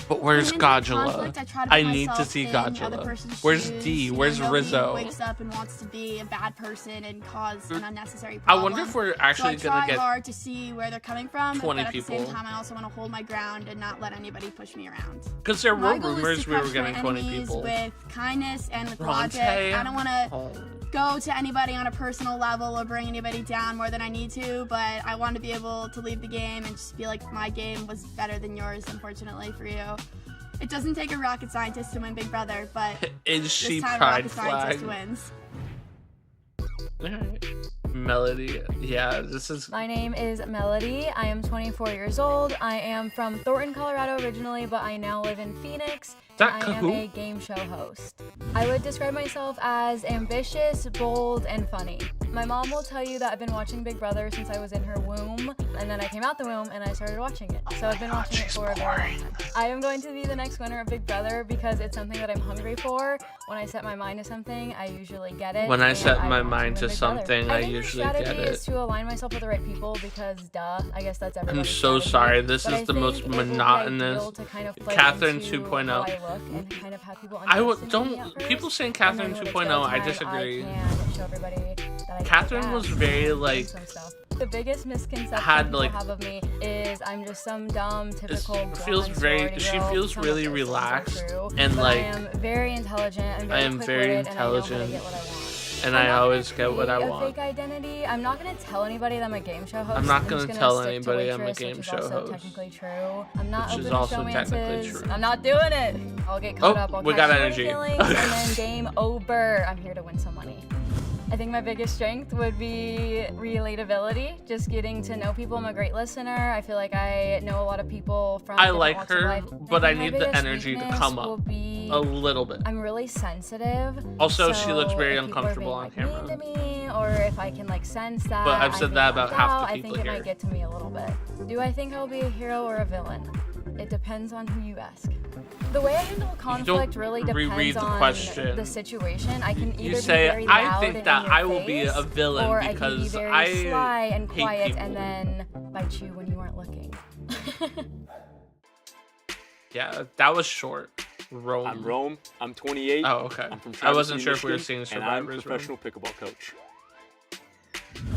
But where's
When in
Godula?
conflict, I try to
I
put
need to
myself
see
in other
Godula.
person's
Where's
shoes.
D?
You know,
Where's
nobody
Rizzo?
wakes up and wants to be a bad person and cause an unnecessary
I
problem.
wonder if we're actually
so I
gonna
try
get
hard to see where they're coming from,
20
but at the same
people.
time, I also want to hold my ground and not let anybody push me around.
Because there
My
were
goal is
rumors
to
we were
crush my
getting 20
enemies
people.
with kindness and with
Bronte.
logic. I don't want to
Oh.
go to anybody on a personal level or bring anybody down more than I need to, but I want to be able to leave the game and just feel like my game was better than yours, unfortunately for you. It doesn't take a rocket scientist to win Big Brother, but
Is she
this time a
pride
rocket scientist
flag?
wins.
Alright. Melody. Yeah, this is.
My name is Melody. I am 24 years old. I am from Thornton, Colorado originally, but I now live in Phoenix.
That
I am
Kahoot?
a game show host. I would describe myself as ambitious, bold, and funny. My mom will tell you that I've been watching Big Brother since I was in her womb, and then I came out the womb and I started watching it. So I've been watching it for a very long time. I am going to be the next winner of Big Brother because it's something that I'm hungry for. When I set my mind to something, I usually get it.
When I
and
set my
want
mind to
win Big Brother.
something, I
think the
usually get
strategy is
it.
to align myself with the right people because, duh, I guess that's everybody's
I'm so
strategy.
sorry. This
But
is
I
the
think
most
it will be
monotonous.
ideal to kind of play
Catherine
into
2.0.
how I look and kind of have people
I would
underestimate me
don't.
at first,
People saying
and
Catherine
then when it's
2.0.
go
I
time,
disagree.
I can show everybody that I can
Catherine
kick
was
ass
very
and
like.
some stuff. The biggest misconception
Had,
people
like-
have of me is I'm just some dumb, typical blonde
feels very-
sorority
she
girl.
feels
Some of
really
those things are
relaxed
true,
and,
but
like,
I am very intelligent and very
I am very
quick-witted, and I know how to
intelligent,
get what I want.
and
I'm
I
not
always
gonna
get what I
create
want.
A fake identity. I'm not gonna tell anybody that I'm a game show host.
I'm not
just
gonna
gonna
tell
stick to
anybody I'm a
waitress,
game
which is
show
also
host.
technically true. I'm not
Which is
open to
also technically
showmances.
true.
I'm not doing it. I'll get caught
Oh,
up. I'll
we
catch
got
shorty
energy.
feelings, and then game over. I'm here to win some money. I think my biggest strength would be relatability, just getting to know people. I'm a great listener. I feel like I know a lot of people from
I
different
like
walks of
her,
life.
but I
think my
need the
biggest
energy to
weakness
come
will
up
be
a little bit.
I'm really sensitive.
Also, she looks
so
very
if people are
uncomfortable
being,
on
like,
camera.
mean to me, or if I can like sense that.
But I've
I
said
feel
that about
left
half the
out,
people
I think
here.
it might get to me a little bit. Do I think I'll be a hero or a villain? It depends on who you ask. The way I handle conflict really depends on the situation. I can either be very loud
I think
and
that
in your
I will be a
face,
villain
or
because
I can be very
I
sly and
hate
quiet
people.
and then bite you when you aren't looking.
Yeah, that was short. Rome.
I'm Rome. I'm 28.
Oh, okay.
I'm from
I
Traverse
wasn't
City,
sure if we were
Michigan,
seeing
and I'm a
Survivor's
professional pickleball coach.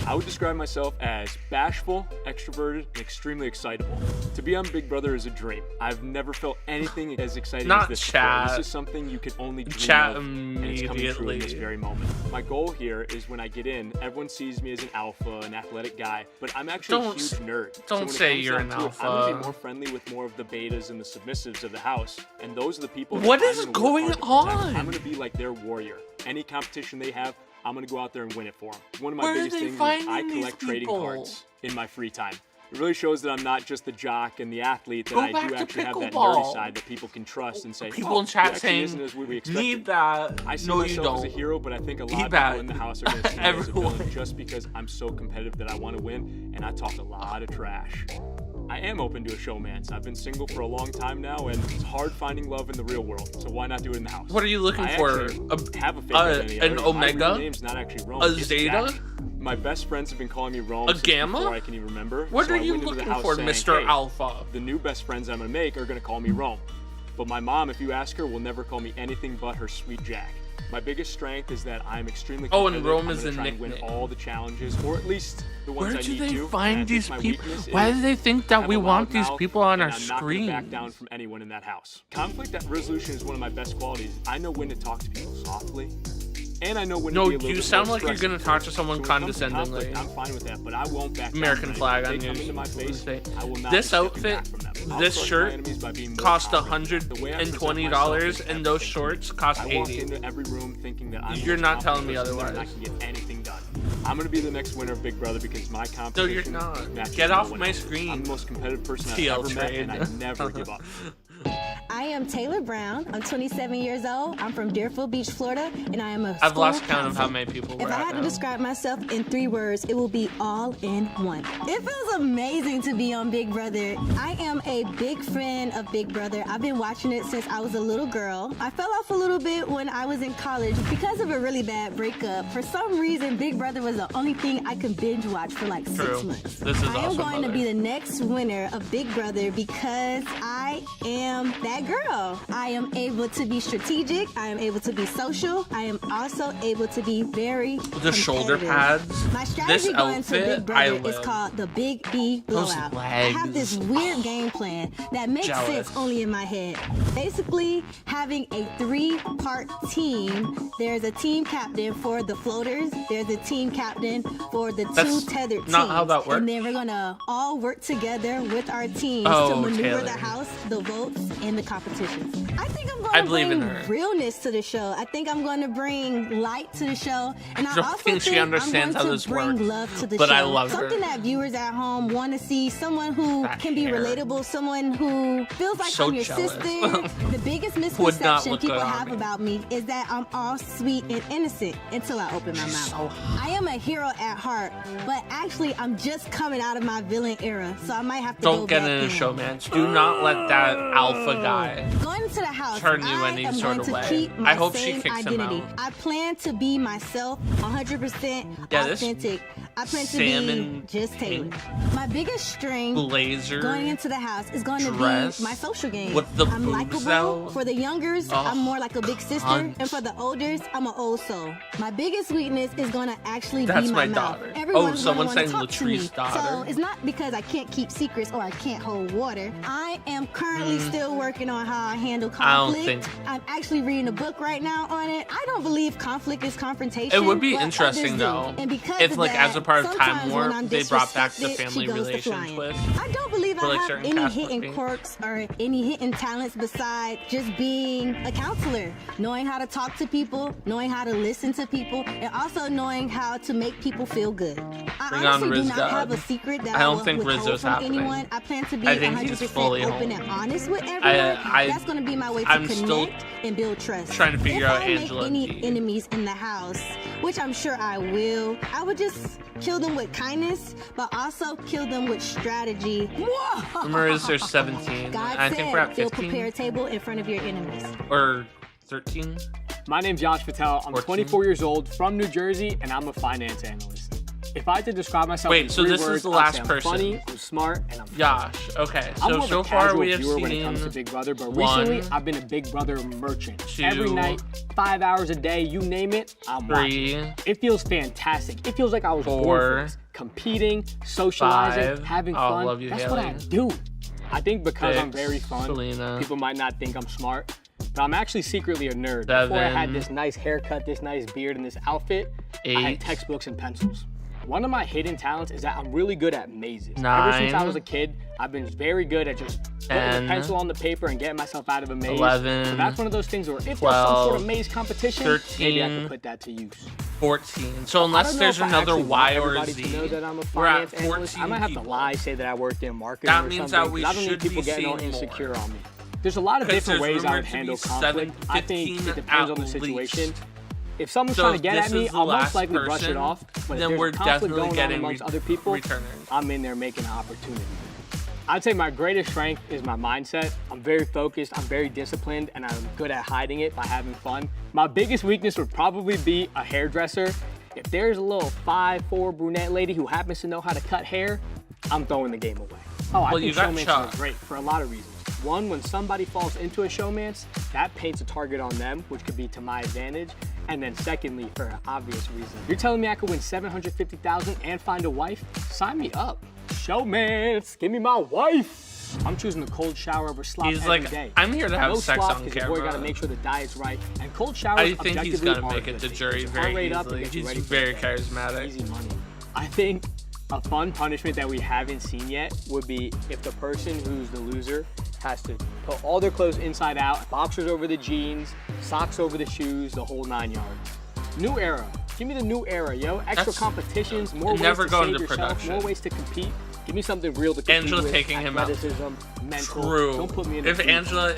I would describe myself as bashful, extroverted, and extremely excitable. To be on Big Brother is a dream. I've never felt anything as exciting as this before. This is something you can only dream of, and it's coming true in this very moment. My goal here is when I get in, everyone sees me as an alpha, an athletic guy, but I'm actually a huge nerd.
Don't say you're an alpha.
I'm going to be more friendly with more of the betas and the submissives of the house, and those are the people
What
that
is
I'm gonna work
going
hard to protect.
on?
I'm going to be like their warrior. Any competition they have, I'm gonna go out there and win it for them. One of my
Where are
biggest
they
things is
finding
I
these
collect trading
people?
cards in my free time. It really shows that I'm not just the jock and the athlete, that
Go
I
back
do
to
actually have that
pickleball.
nerdy side that people can trust and say,
People in
he
chat
actually
saying,
isn't as we expected.
need that.
I see
No, you
myself as a
don't.
hero, but I think a lot of
Bad.
people in the house are going to see me as a
Everyone.
villain just because I'm so competitive that I want to win, and I talk a lot of trash. I am open to a showmance. I've been single for a long time now, and it's hard finding love in the real world, so why not do it in the house?
What are you looking
I
for?
actually have a fake identity.
An
My
Omega?
real name's not actually Rome.
A
It's
Zeta?
Jack. My best friends have been calling me Rome
A
since
Gamma?
before I can even remember.
What
so
are
I
you
went into the
looking
house
for,
saying,
Mr.
"Hey,
Alpha?"
The new best friends I'm gonna make are gonna call me Rome. But my mom, if you ask her, will never call me anything but her sweet Jack. My biggest strength is that I'm extremely competitive.
Oh, and Rome
I'm
is
gonna
a
try and win
nickname.
all the challenges, or at least the ones
Where
I
do
need
they
to.
find
And I think
these
my
people?
weakness
Why
is
do they think
I
that
have
we
a
want
loud
these
mouth,
people on
and
our
I'm not gonna back
screen?
down from anyone in that house. Conflict resolution is one of my best qualities. I know when to talk to people softly. And I know when to
No,
be a little
you
bit
sound
more
like you're
expressive.
gonna talk to someone
So when it comes to
condescendingly.
conflict, I'm fine with that, but I won't back down
American
from
flag
anyone.
on
If they
your
come into my face, I will not
This
be stepping
outfit,
back from them. I'll
this
crush my
shirt
enemies by being more
cost
confident. The way I present
$120,
myself
and
is
those
everything.
shorts cost
I walk
$80.
into every room thinking that I'm the
You're
most
not telling me
confident person
otherwise.
and I can get anything done. I'm gonna be the next winner of Big Brother because my competition.
No, you're not.
matches
Get
no
off
one
my
else.
screen.
I'm the most competitive person I've
TL
ever met, and I
trade.
never give up.
I am Taylor Brown. I'm 27 years old. I'm from Deerfield Beach, Florida, and I am a
I've
school
lost count of how
counselor.
many people
If
we're
I
at
had to
now.
describe myself in 3 words, it will be all in one. It feels amazing to be on Big Brother. I am a big fan of Big Brother. I've been watching it since I was a little girl. I fell off a little bit when I was in college because of a really bad breakup. For some reason, Big Brother was the only thing I could binge watch for like 6
True.
months.
This is
I am
awesome,
going to
Mother.
be the next winner of Big Brother because I am that girl. I am able to be strategic. I am able to be social. I am also able to be very
The shoulder
competitive.
pads.
My strategy
This
going to
outfit,
Big Brother
I
is
live.
called the Big B
Those
Blowout. I have this
legs.
weird game plan that makes
Jealous.
sense only in my head. Basically, having a 3-part team. There's a team captain for the floaters. There's a team captain for the
That's
2 tethered teams.
not how that works.
And then we're gonna all work together with our teams
Oh,
to maneuver
Taylor.
the house, the votes, and the competitions. I think I'm
I
going to
believe in
bring
her.
realness to the show. I think I'm going to bring light to the show, and I
don't
also
think she
think
understands
I'm
how
going
this
to bring
works,
love to the
but
show.
I love her.
Something that viewers at home want to see. Someone who
That
can be
hair.
relatable. Someone who feels like
So
I'm your
jealous.
sister. The biggest
Would not
misconception
look
people
good on
have
me.
about me is that I'm all sweet and innocent until I open my mouth.
so
I am a hero at heart, but actually I'm just coming out of my villain era, so I might have to
Don't
go
get
back
in a
in.
showmance. Do not let that alpha guy
Going into the house,
turn you
I
any
am
sort
going
of
to
way.
keep my
I hope she
same
kicks him
identity.
out.
I plan to be myself, 100%
Yeah, this
authentic. I plan to be
salmon
just Taylor. My biggest strength
blazer
going into the house is going to
dress
be my social game.
with the
I'm
boobs
likable.
out.
For the youngers,
Oh,
I'm more like a big sister,
cunt.
and for the olders, I'm an old soul. My biggest weakness is going to actually
That's
be
my
my mouth.
daughter.
Everyone's
someone's
gonna
saying
wanna talk to me.
Latrice's daughter.
So it's not because I can't keep secrets or I can't hold water. I am currently still working on how I handle
I don't
conflict.
think-
I'm actually reading a book right now on it. I don't believe conflict is confrontation.
It would be
but
interesting
others do.
though
And because
if
of
like
that,
as a part of Time
sometimes when
Warp
I'm
they brought back the
disrespected,
family
she goes to
relation
flying.
twist.
I don't believe
For,
I
like,
have
certain
any
cast
hidden
members.
quirks or any hidden talents besides just being a counselor, knowing how to talk to people, knowing how to listen to people, and also knowing how to make people feel good. good. I
Bring on
honestly do not
Rizgod.
have a secret that
I don't
will
think
withhold
Rizzo's
from
happening.
anyone. I plan to be
I think he's
100%
fully
open
home.
and honest with everyone.
That's
going to be my way to
I'm still
connect and build trust.
trying to figure
if
out
I
Angela
make
and
any
Dee.
enemies in the house, which I'm sure I will, I would just kill them with kindness, but also kill them with strategy.
Rumor is there's 17.
God
I think we're
said
at
they'll
15
prepare a table in front of your enemies.
or 13.
My name's Josh Patel. I'm
14.
24 years old, from New Jersey, and I'm a finance analyst. If I had to describe myself
Wait,
in
so
3
this is
words,
the
I'd
last
say I'm
person.
funny, I'm smart, and I'm
Josh. Okay,
I'm more
so
of a
far
casual
we have
viewer when it comes to
seen
Big Brother, but
one,
recently I've been a Big Brother merchant.
2,
Every night, 5 hours a day, you name it, I'm
3,
watching. It feels fantastic. It feels like I was
4,
born for this. Competing, socializing,
5.
having
Oh,
fun.
love you,
That's what I
Haley.
do. I think because I'm
6,
very fun,
Selena.
people might not think I'm smart, but I'm actually secretly a nerd. Before I had
7,
this nice haircut, this nice beard, and this outfit, I
8,
had textbooks and pencils. One of my hidden talents is that I'm really good at mazes. Ever
9,
since I was a kid, I've been very good at just putting
10,
the pencil on the paper and getting myself out of a maze.
11,
so that's one of those things where if there's some
12,
sort of maze competition,
13,
maybe I can put that to use.
14. So
I
unless
don't know
there's
if I
another
actually
Y
want
or
everybody
Z,
to know that I'm a
we're at
finance analyst.
14
I might have
people.
to lie, say that I worked in marketing
That
or
means
something,
that we
'cause I don't
should
need people
be
getting all
seeing more.
insecure on me. There's a lot of
'Cause
different
there's
ways I
rumored
would
to be
handle
7,
conflict. I think
15
it depends on the
at
situation.
least.
If someone's
So
trying to
if
get
this
at me,
is the
I'll most
last
likely brush it
person,
off. But if
then
there's
we're
a conflict
definitely
going on
getting
amongst other people,
returners.
I'm in there making an opportunity. I'd say my greatest strength is my mindset. I'm very focused, I'm very disciplined, and I'm good at hiding it by having fun. My biggest weakness would probably be a hairdresser. If there's a little 5'4" brunette lady who happens to know how to cut hair, I'm throwing the game away. Oh, I
Well, you
think
got
showmances
Chuck.
are great for a lot of reasons. One, when somebody falls into a showmance, that paints a target on them, which could be to my advantage. And then secondly, for an obvious reason. You're telling me I could win $750,000 and find a wife? Sign me up. Showmance, give me my wife. I'm choosing the cold shower over slop
He's
every
like,
day.
I'm here to have
no
sex
slop,
on
'cause your boy
camera.
gotta make sure the diet's right. And cold showers
I think he's
objectively
gonna
are
make
a
it
good
to
thing.
jury
Get your
very
heart rate up and
easily.
get you
He's
ready for
very
the day.
charismatic.
Easy money. I think a fun punishment that we haven't seen yet would be if the person who's the loser has to put all their clothes inside out, boxers over the jeans, socks over the shoes, the whole 9 yards. New era. Give me the new era, yo. Extra
That's
competitions, more ways
never
to
go
save
into
yourself,
production.
more ways to compete. Give me something real to compete
Angela
with.
taking him out.
Athleticism, mental.
True.
Don't put me in
If
a booth.
Angela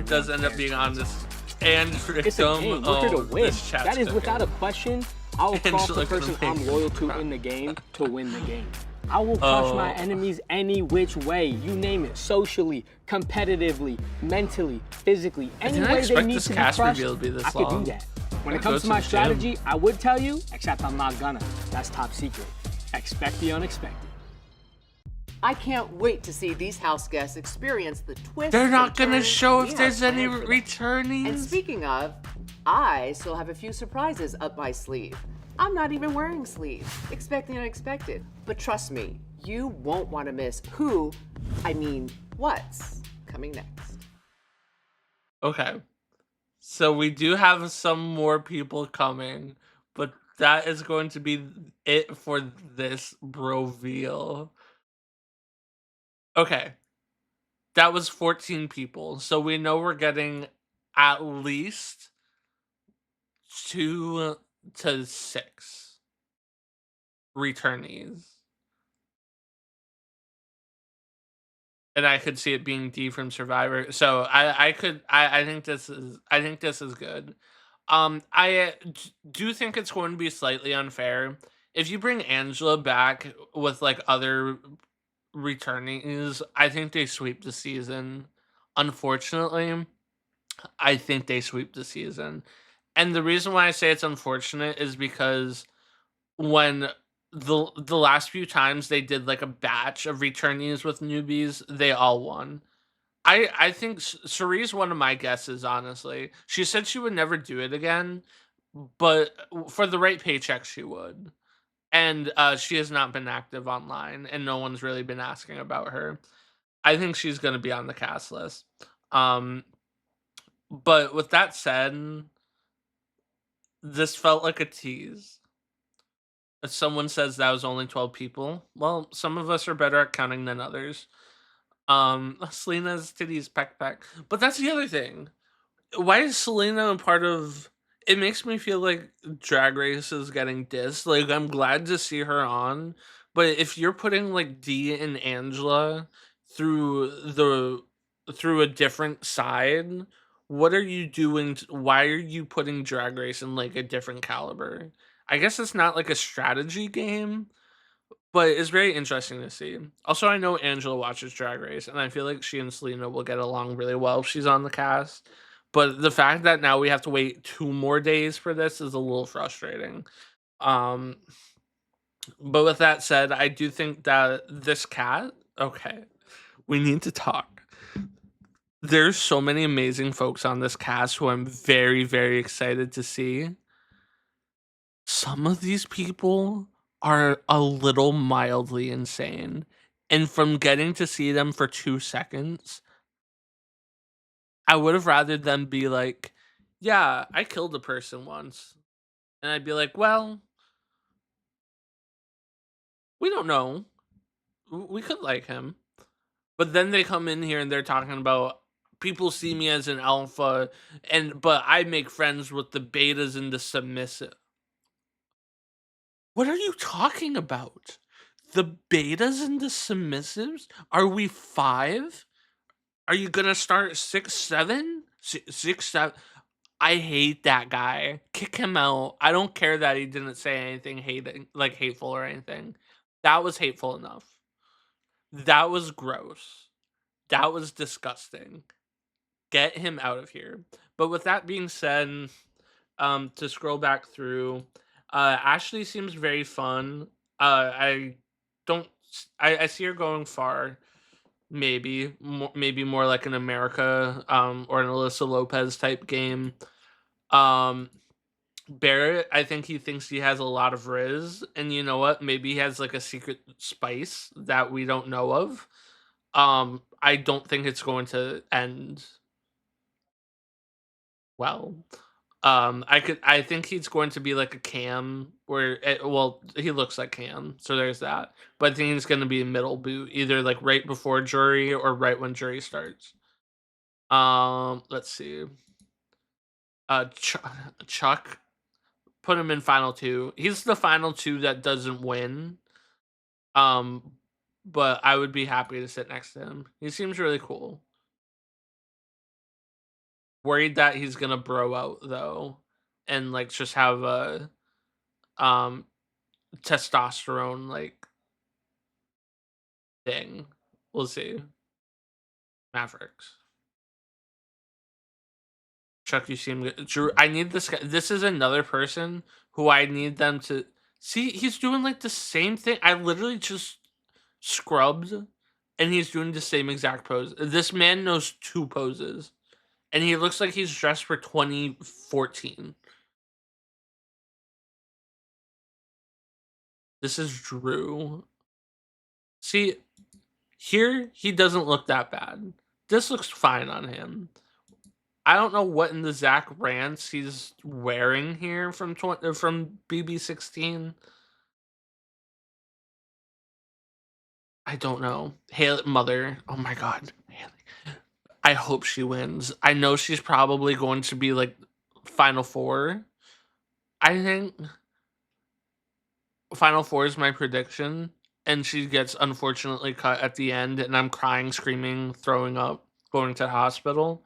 does end up being on this, and
It's a game. We're here to win.
this chat's
That is
cooking.
without a question. I will cross the
Angela gonna
person
make
I'm loyal to in the game to win the game. I will crush my enemies any which way. You name it. Socially, competitively, mentally, physically. Any
didn't
way they
expect
need
this
to be
cast
crushed,
reveal to be this
I could
long.
do that. When it
Yeah,
comes
go
to
to
my
the gym.
strategy, I would tell you, except I'm not gonna. That's top secret. Expect the unexpected.
I can't wait to see these house guests experience the twists.
They're not
and
gonna
turns
show
we
if there's
have
any
planned for them.
returnees.
And speaking of, I still have a few surprises up my sleeve. I'm not even wearing sleeves. Expect the unexpected. But trust me, you won't want to miss what's coming next.
Okay. So we do have some more people coming, but that is going to be it for this Broveal. Okay. That was 14 people. So we know we're getting at least 2 to 6 returnees. And I could see it being D from Survivor. So I think this is good. I do think it's going to be slightly unfair if you bring Angela back with like other returnees. I think they sweep the season. Unfortunately, I think they sweep the season. And the reason why I say it's unfortunate is because when the last few times they did like a batch of returnees with newbies, they all won. I think Cerie's one of my guesses, honestly. She said she would never do it again, but for the right paycheck, she would. And she has not been active online, and no one's really been asking about her. I think she's going to be on the cast list. But with that said, this felt like a tease. If someone says that was only 12 people, well, some of us are better at counting than others. Selena's titties peck. But that's the other thing. Why is Selena a part of It makes me feel like Drag Race is getting dissed. Like, I'm glad to see her on, but if you're putting like Dee and Angela through through a different side, what are you doing? Why are you putting Drag Race in like a different caliber? I guess it's not like a strategy game, but it's very interesting to see. Also, I know Angela watches Drag Race, and I feel like she and Selena will get along really well if she's on the cast. But the fact that now we have to wait 2 more days for this is a little frustrating. Um, but with that said, I do think that this cat, okay, we need to talk. There's so many amazing folks on this cast who I'm very, very excited to see. Some of these people are a little mildly insane. And from getting to see them for 2 seconds, I would have rather them be like, "Yeah, I killed a person once." And I'd be like, "Well, we don't know. We could like him." But then they come in here and they're talking about people see me as an alpha but I make friends with the betas and the submissive. What are you talking about? The betas and the submissives? Are we 5? Are you gonna start 6, 7? 6, 7? I hate that guy. Kick him out. I don't care that he didn't say anything hateful or anything. That was hateful enough. That was gross. That was disgusting. Get him out of here. But with that being said, to scroll back through, Ashley seems very fun. I don't. I see her going far. Maybe more like an America or an Alyssa Lopez type game. Um, Barrett, I think he thinks he has a lot of Riz, and you know what? Maybe he has like a secret spice that we don't know of. I don't think it's going to end well. I think he's going to be like a Cam well, he looks like Cam, so there's that. But I think he's going to be a middle boot, either like right before jury or right when jury starts. Let's see. Chuck, put him in final 2. He's the final 2 that doesn't win. Um, but I would be happy to sit next to him. He seems really cool. Worried that he's gonna bro out though, and like just have a um testosterone like thing. We'll see. Mavericks. Chuck, you seem good. Drew, I need this guy. This is another person who I need them to see. He's doing like the same thing. I literally just scrubbed, and he's doing the same exact pose. This man knows 2 poses, and he looks like he's dressed for 2014. This is Drew. See, here he doesn't look that bad. This looks fine on him. I don't know what in the Zach Rance he's wearing here from BB16. I don't know. Haley, mother. Oh my god, Haley. I hope she wins. I know she's probably going to be like Final 4. I think Final 4 is my prediction, and she gets unfortunately cut at the end, and I'm crying, screaming, throwing up, going to the hospital.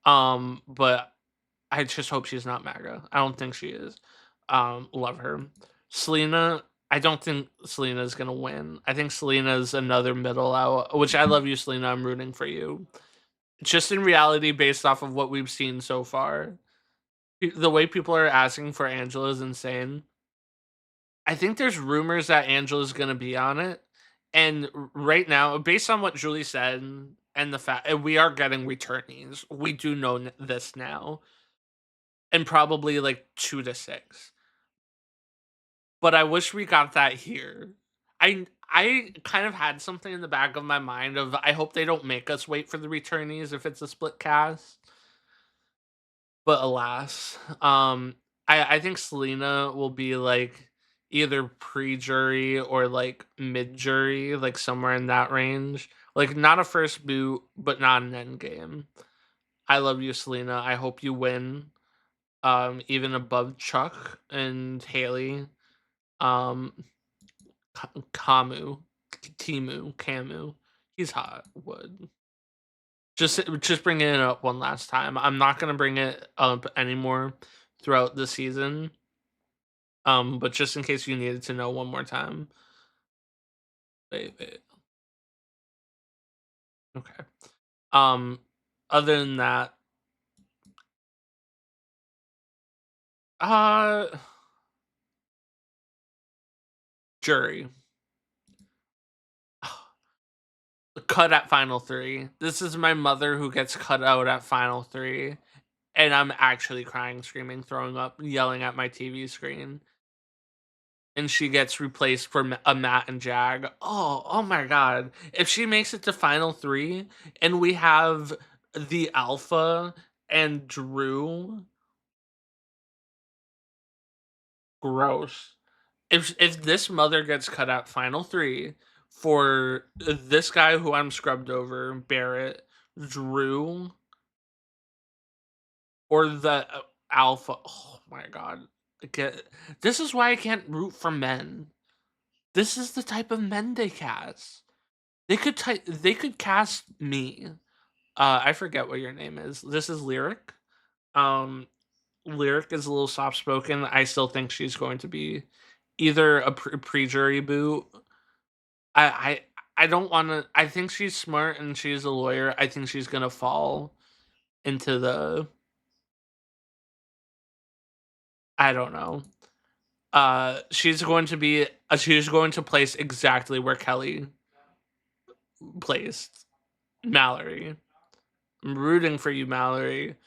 But I just hope she's not MAGA. I don't think she is. Love her. Selena, I don't think Selena's gonna win. I think Selena's another middle out, which I love you, Selena. I'm rooting for you. Just in reality, based off of what we've seen so far, the way people are asking for Angela is insane. I think there's rumors that Angela's gonna be on it, and right now, based on what Julie said and the fact we are getting returnees, we do know this now, and probably like 2 to 6. But I wish we got that here. I kind of had something in the back of my mind of I hope they don't make us wait for the returnees if it's a split cast. But alas, I think Selena will be like either pre-jury or like mid-jury, like somewhere in that range. Like not a first boot, but not an end game. I love you, Selena. I hope you win. even above Chuck and Haley. Um, Camu. He's hot. Would just bringing it up one last time. I'm not gonna bring it up anymore throughout the season. But just in case you needed to know one more time. Wait. Okay. Other than that, uh, jury. Cut at final three. This is my mother who gets cut out at final three, and I'm actually crying, screaming, throwing up, yelling at my TV screen. And she gets replaced for a Matt and Jag. Oh my god. If she makes it to final three and we have the Alpha and Drew, gross. If this mother gets cut at final three for this guy who I'm scrubbed over, Barrett, Drew, or the Alpha, oh my god. This is why I can't root for men. This is the type of men they cast. They could cast me. I forget what your name is. This is Lyric. Um, Lyric is a little soft spoken. I still think she's going to be either a pre-jury boot. I I don't want to. I think she's smart and she's a lawyer. I think she's gonna fall into the. I don't know. She's going to be. She's going to place exactly where Kelly placed Mallory. I'm rooting for you, Mallory.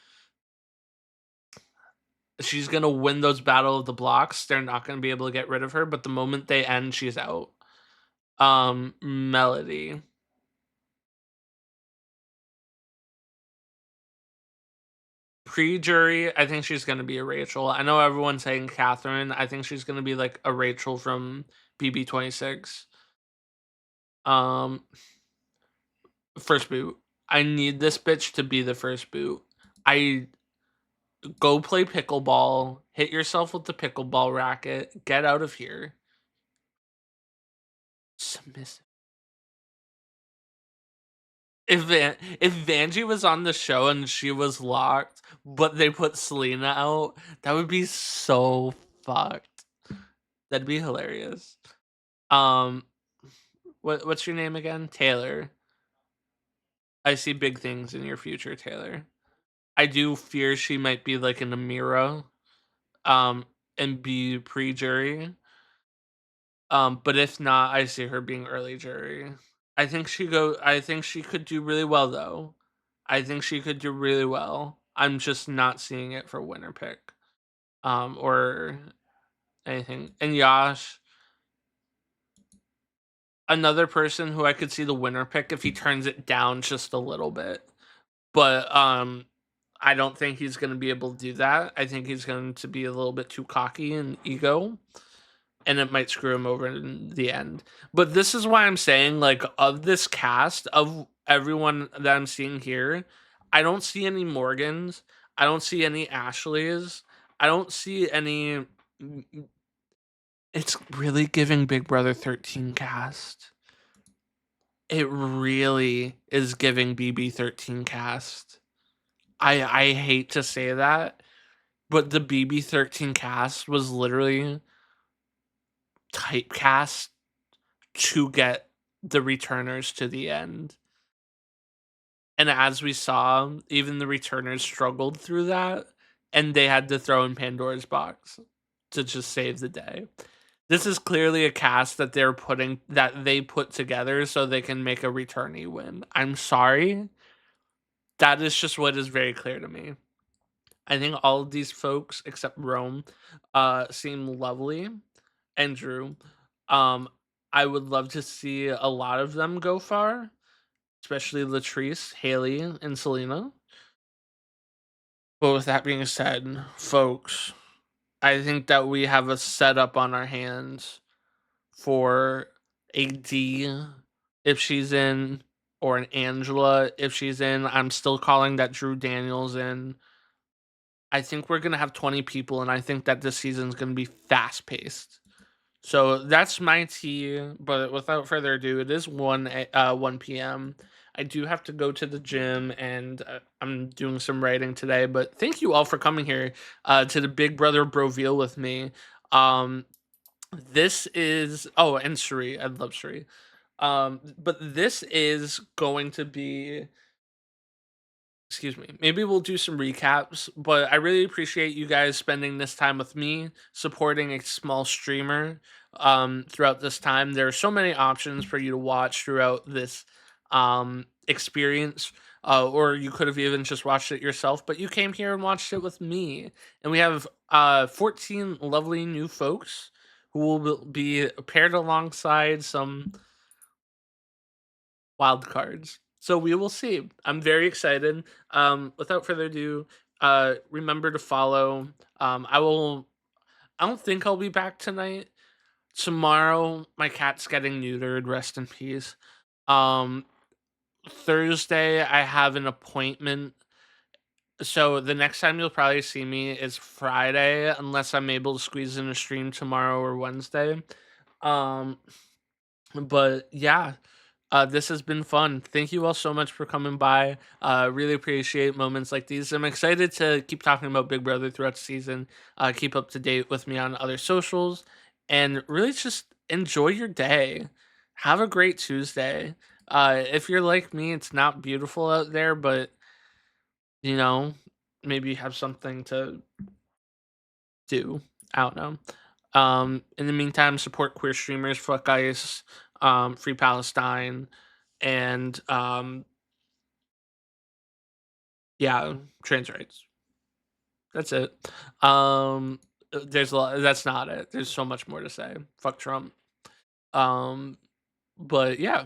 She's gonna win those battle of the blocks. They're not gonna be able to get rid of her, but the moment they end, she's out. Melody. Pre-jury, I think she's gonna be a Rachel. I know everyone's saying Catherine. I think she's gonna be like a Rachel from BB26. Um, First boot. I need this bitch to be the first boot. I go play pickleball. Hit yourself with the pickleball racket. Get out of here. Submissive. If Vanjie was on the show and she was locked, but they put Selena out, that would be so fucked. That'd be hilarious. Um, what's your name again? Taylor. I see big things in your future, Taylor. I do fear she might be like an Amira, and be pre-jury. But if not, I see her being early jury. I think she could do really well though. I think she could do really well. I'm just not seeing it for winner pick. Or anything. And Yash, another person who I could see the winner pick if he turns it down just a little bit. But I don't think he's going to be able to do that. I think he's going to be a little bit too cocky and ego, and it might screw him over in the end. But this is why I'm saying, like, of this cast, of everyone that I'm seeing here, I don't see any Morgans. I don't see any Ashleys. I don't see any. It's really giving Big Brother 13 cast. It really is giving BB13 cast. I hate to say that, but the BB13 cast was literally typecast to get the returners to the end. And as we saw, even the returners struggled through that, and they had to throw in Pandora's box to just save the day. This is clearly a cast that they put together so they can make a returnee win. I'm sorry. That is just what is very clear to me. I think all of these folks except Rome seem lovely. And Drew. I would love to see a lot of them go far, especially Latrice, Haley, and Selena. But with that being said, folks, I think that we have a setup on our hands for a D if she's in, or an Angela if she's in. I'm still calling that Drew Daniels in. I think we're gonna have 20 people, and I think that this season is gonna be fast paced. So that's my tea. But without further ado, it is 1 p.m. I do have to go to the gym, and I'm doing some writing today. But thank you all for coming here to the Big Brother Broveal with me. Um, this is and Sheree. I love Sheree. But this is going to be, excuse me, maybe we'll do some recaps, but I really appreciate you guys spending this time with me, supporting a small streamer throughout this time. There are so many options for you to watch throughout this experience. Or you could have even just watched it yourself, but you came here and watched it with me. And we have 14 lovely new folks who will be paired alongside some wild cards. So we will see. I'm very excited. Without further ado, remember to follow. I will. I don't think I'll be back tonight. Tomorrow, my cat's getting neutered. Rest in peace. Um, Thursday, I have an appointment. So the next time you'll probably see me is Friday, unless I'm able to squeeze in a stream tomorrow or Wednesday. Um, but yeah, this has been fun. Thank you all so much for coming by. Really appreciate moments like these. I'm excited to keep talking about Big Brother throughout the season. Keep up to date with me on other socials, and really just enjoy your day. Have a great Tuesday. If you're like me, it's not beautiful out there, but you know, maybe you have something to do. I don't know. In the meantime, support queer streamers, fuck ICE, free Palestine, and yeah, trans rights. That's it. There's a lot. That's not it. There's so much more to say. Fuck Trump. Um, but yeah,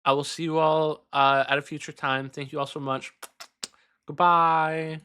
I will see you all at a future time. Thank you all so much. Goodbye.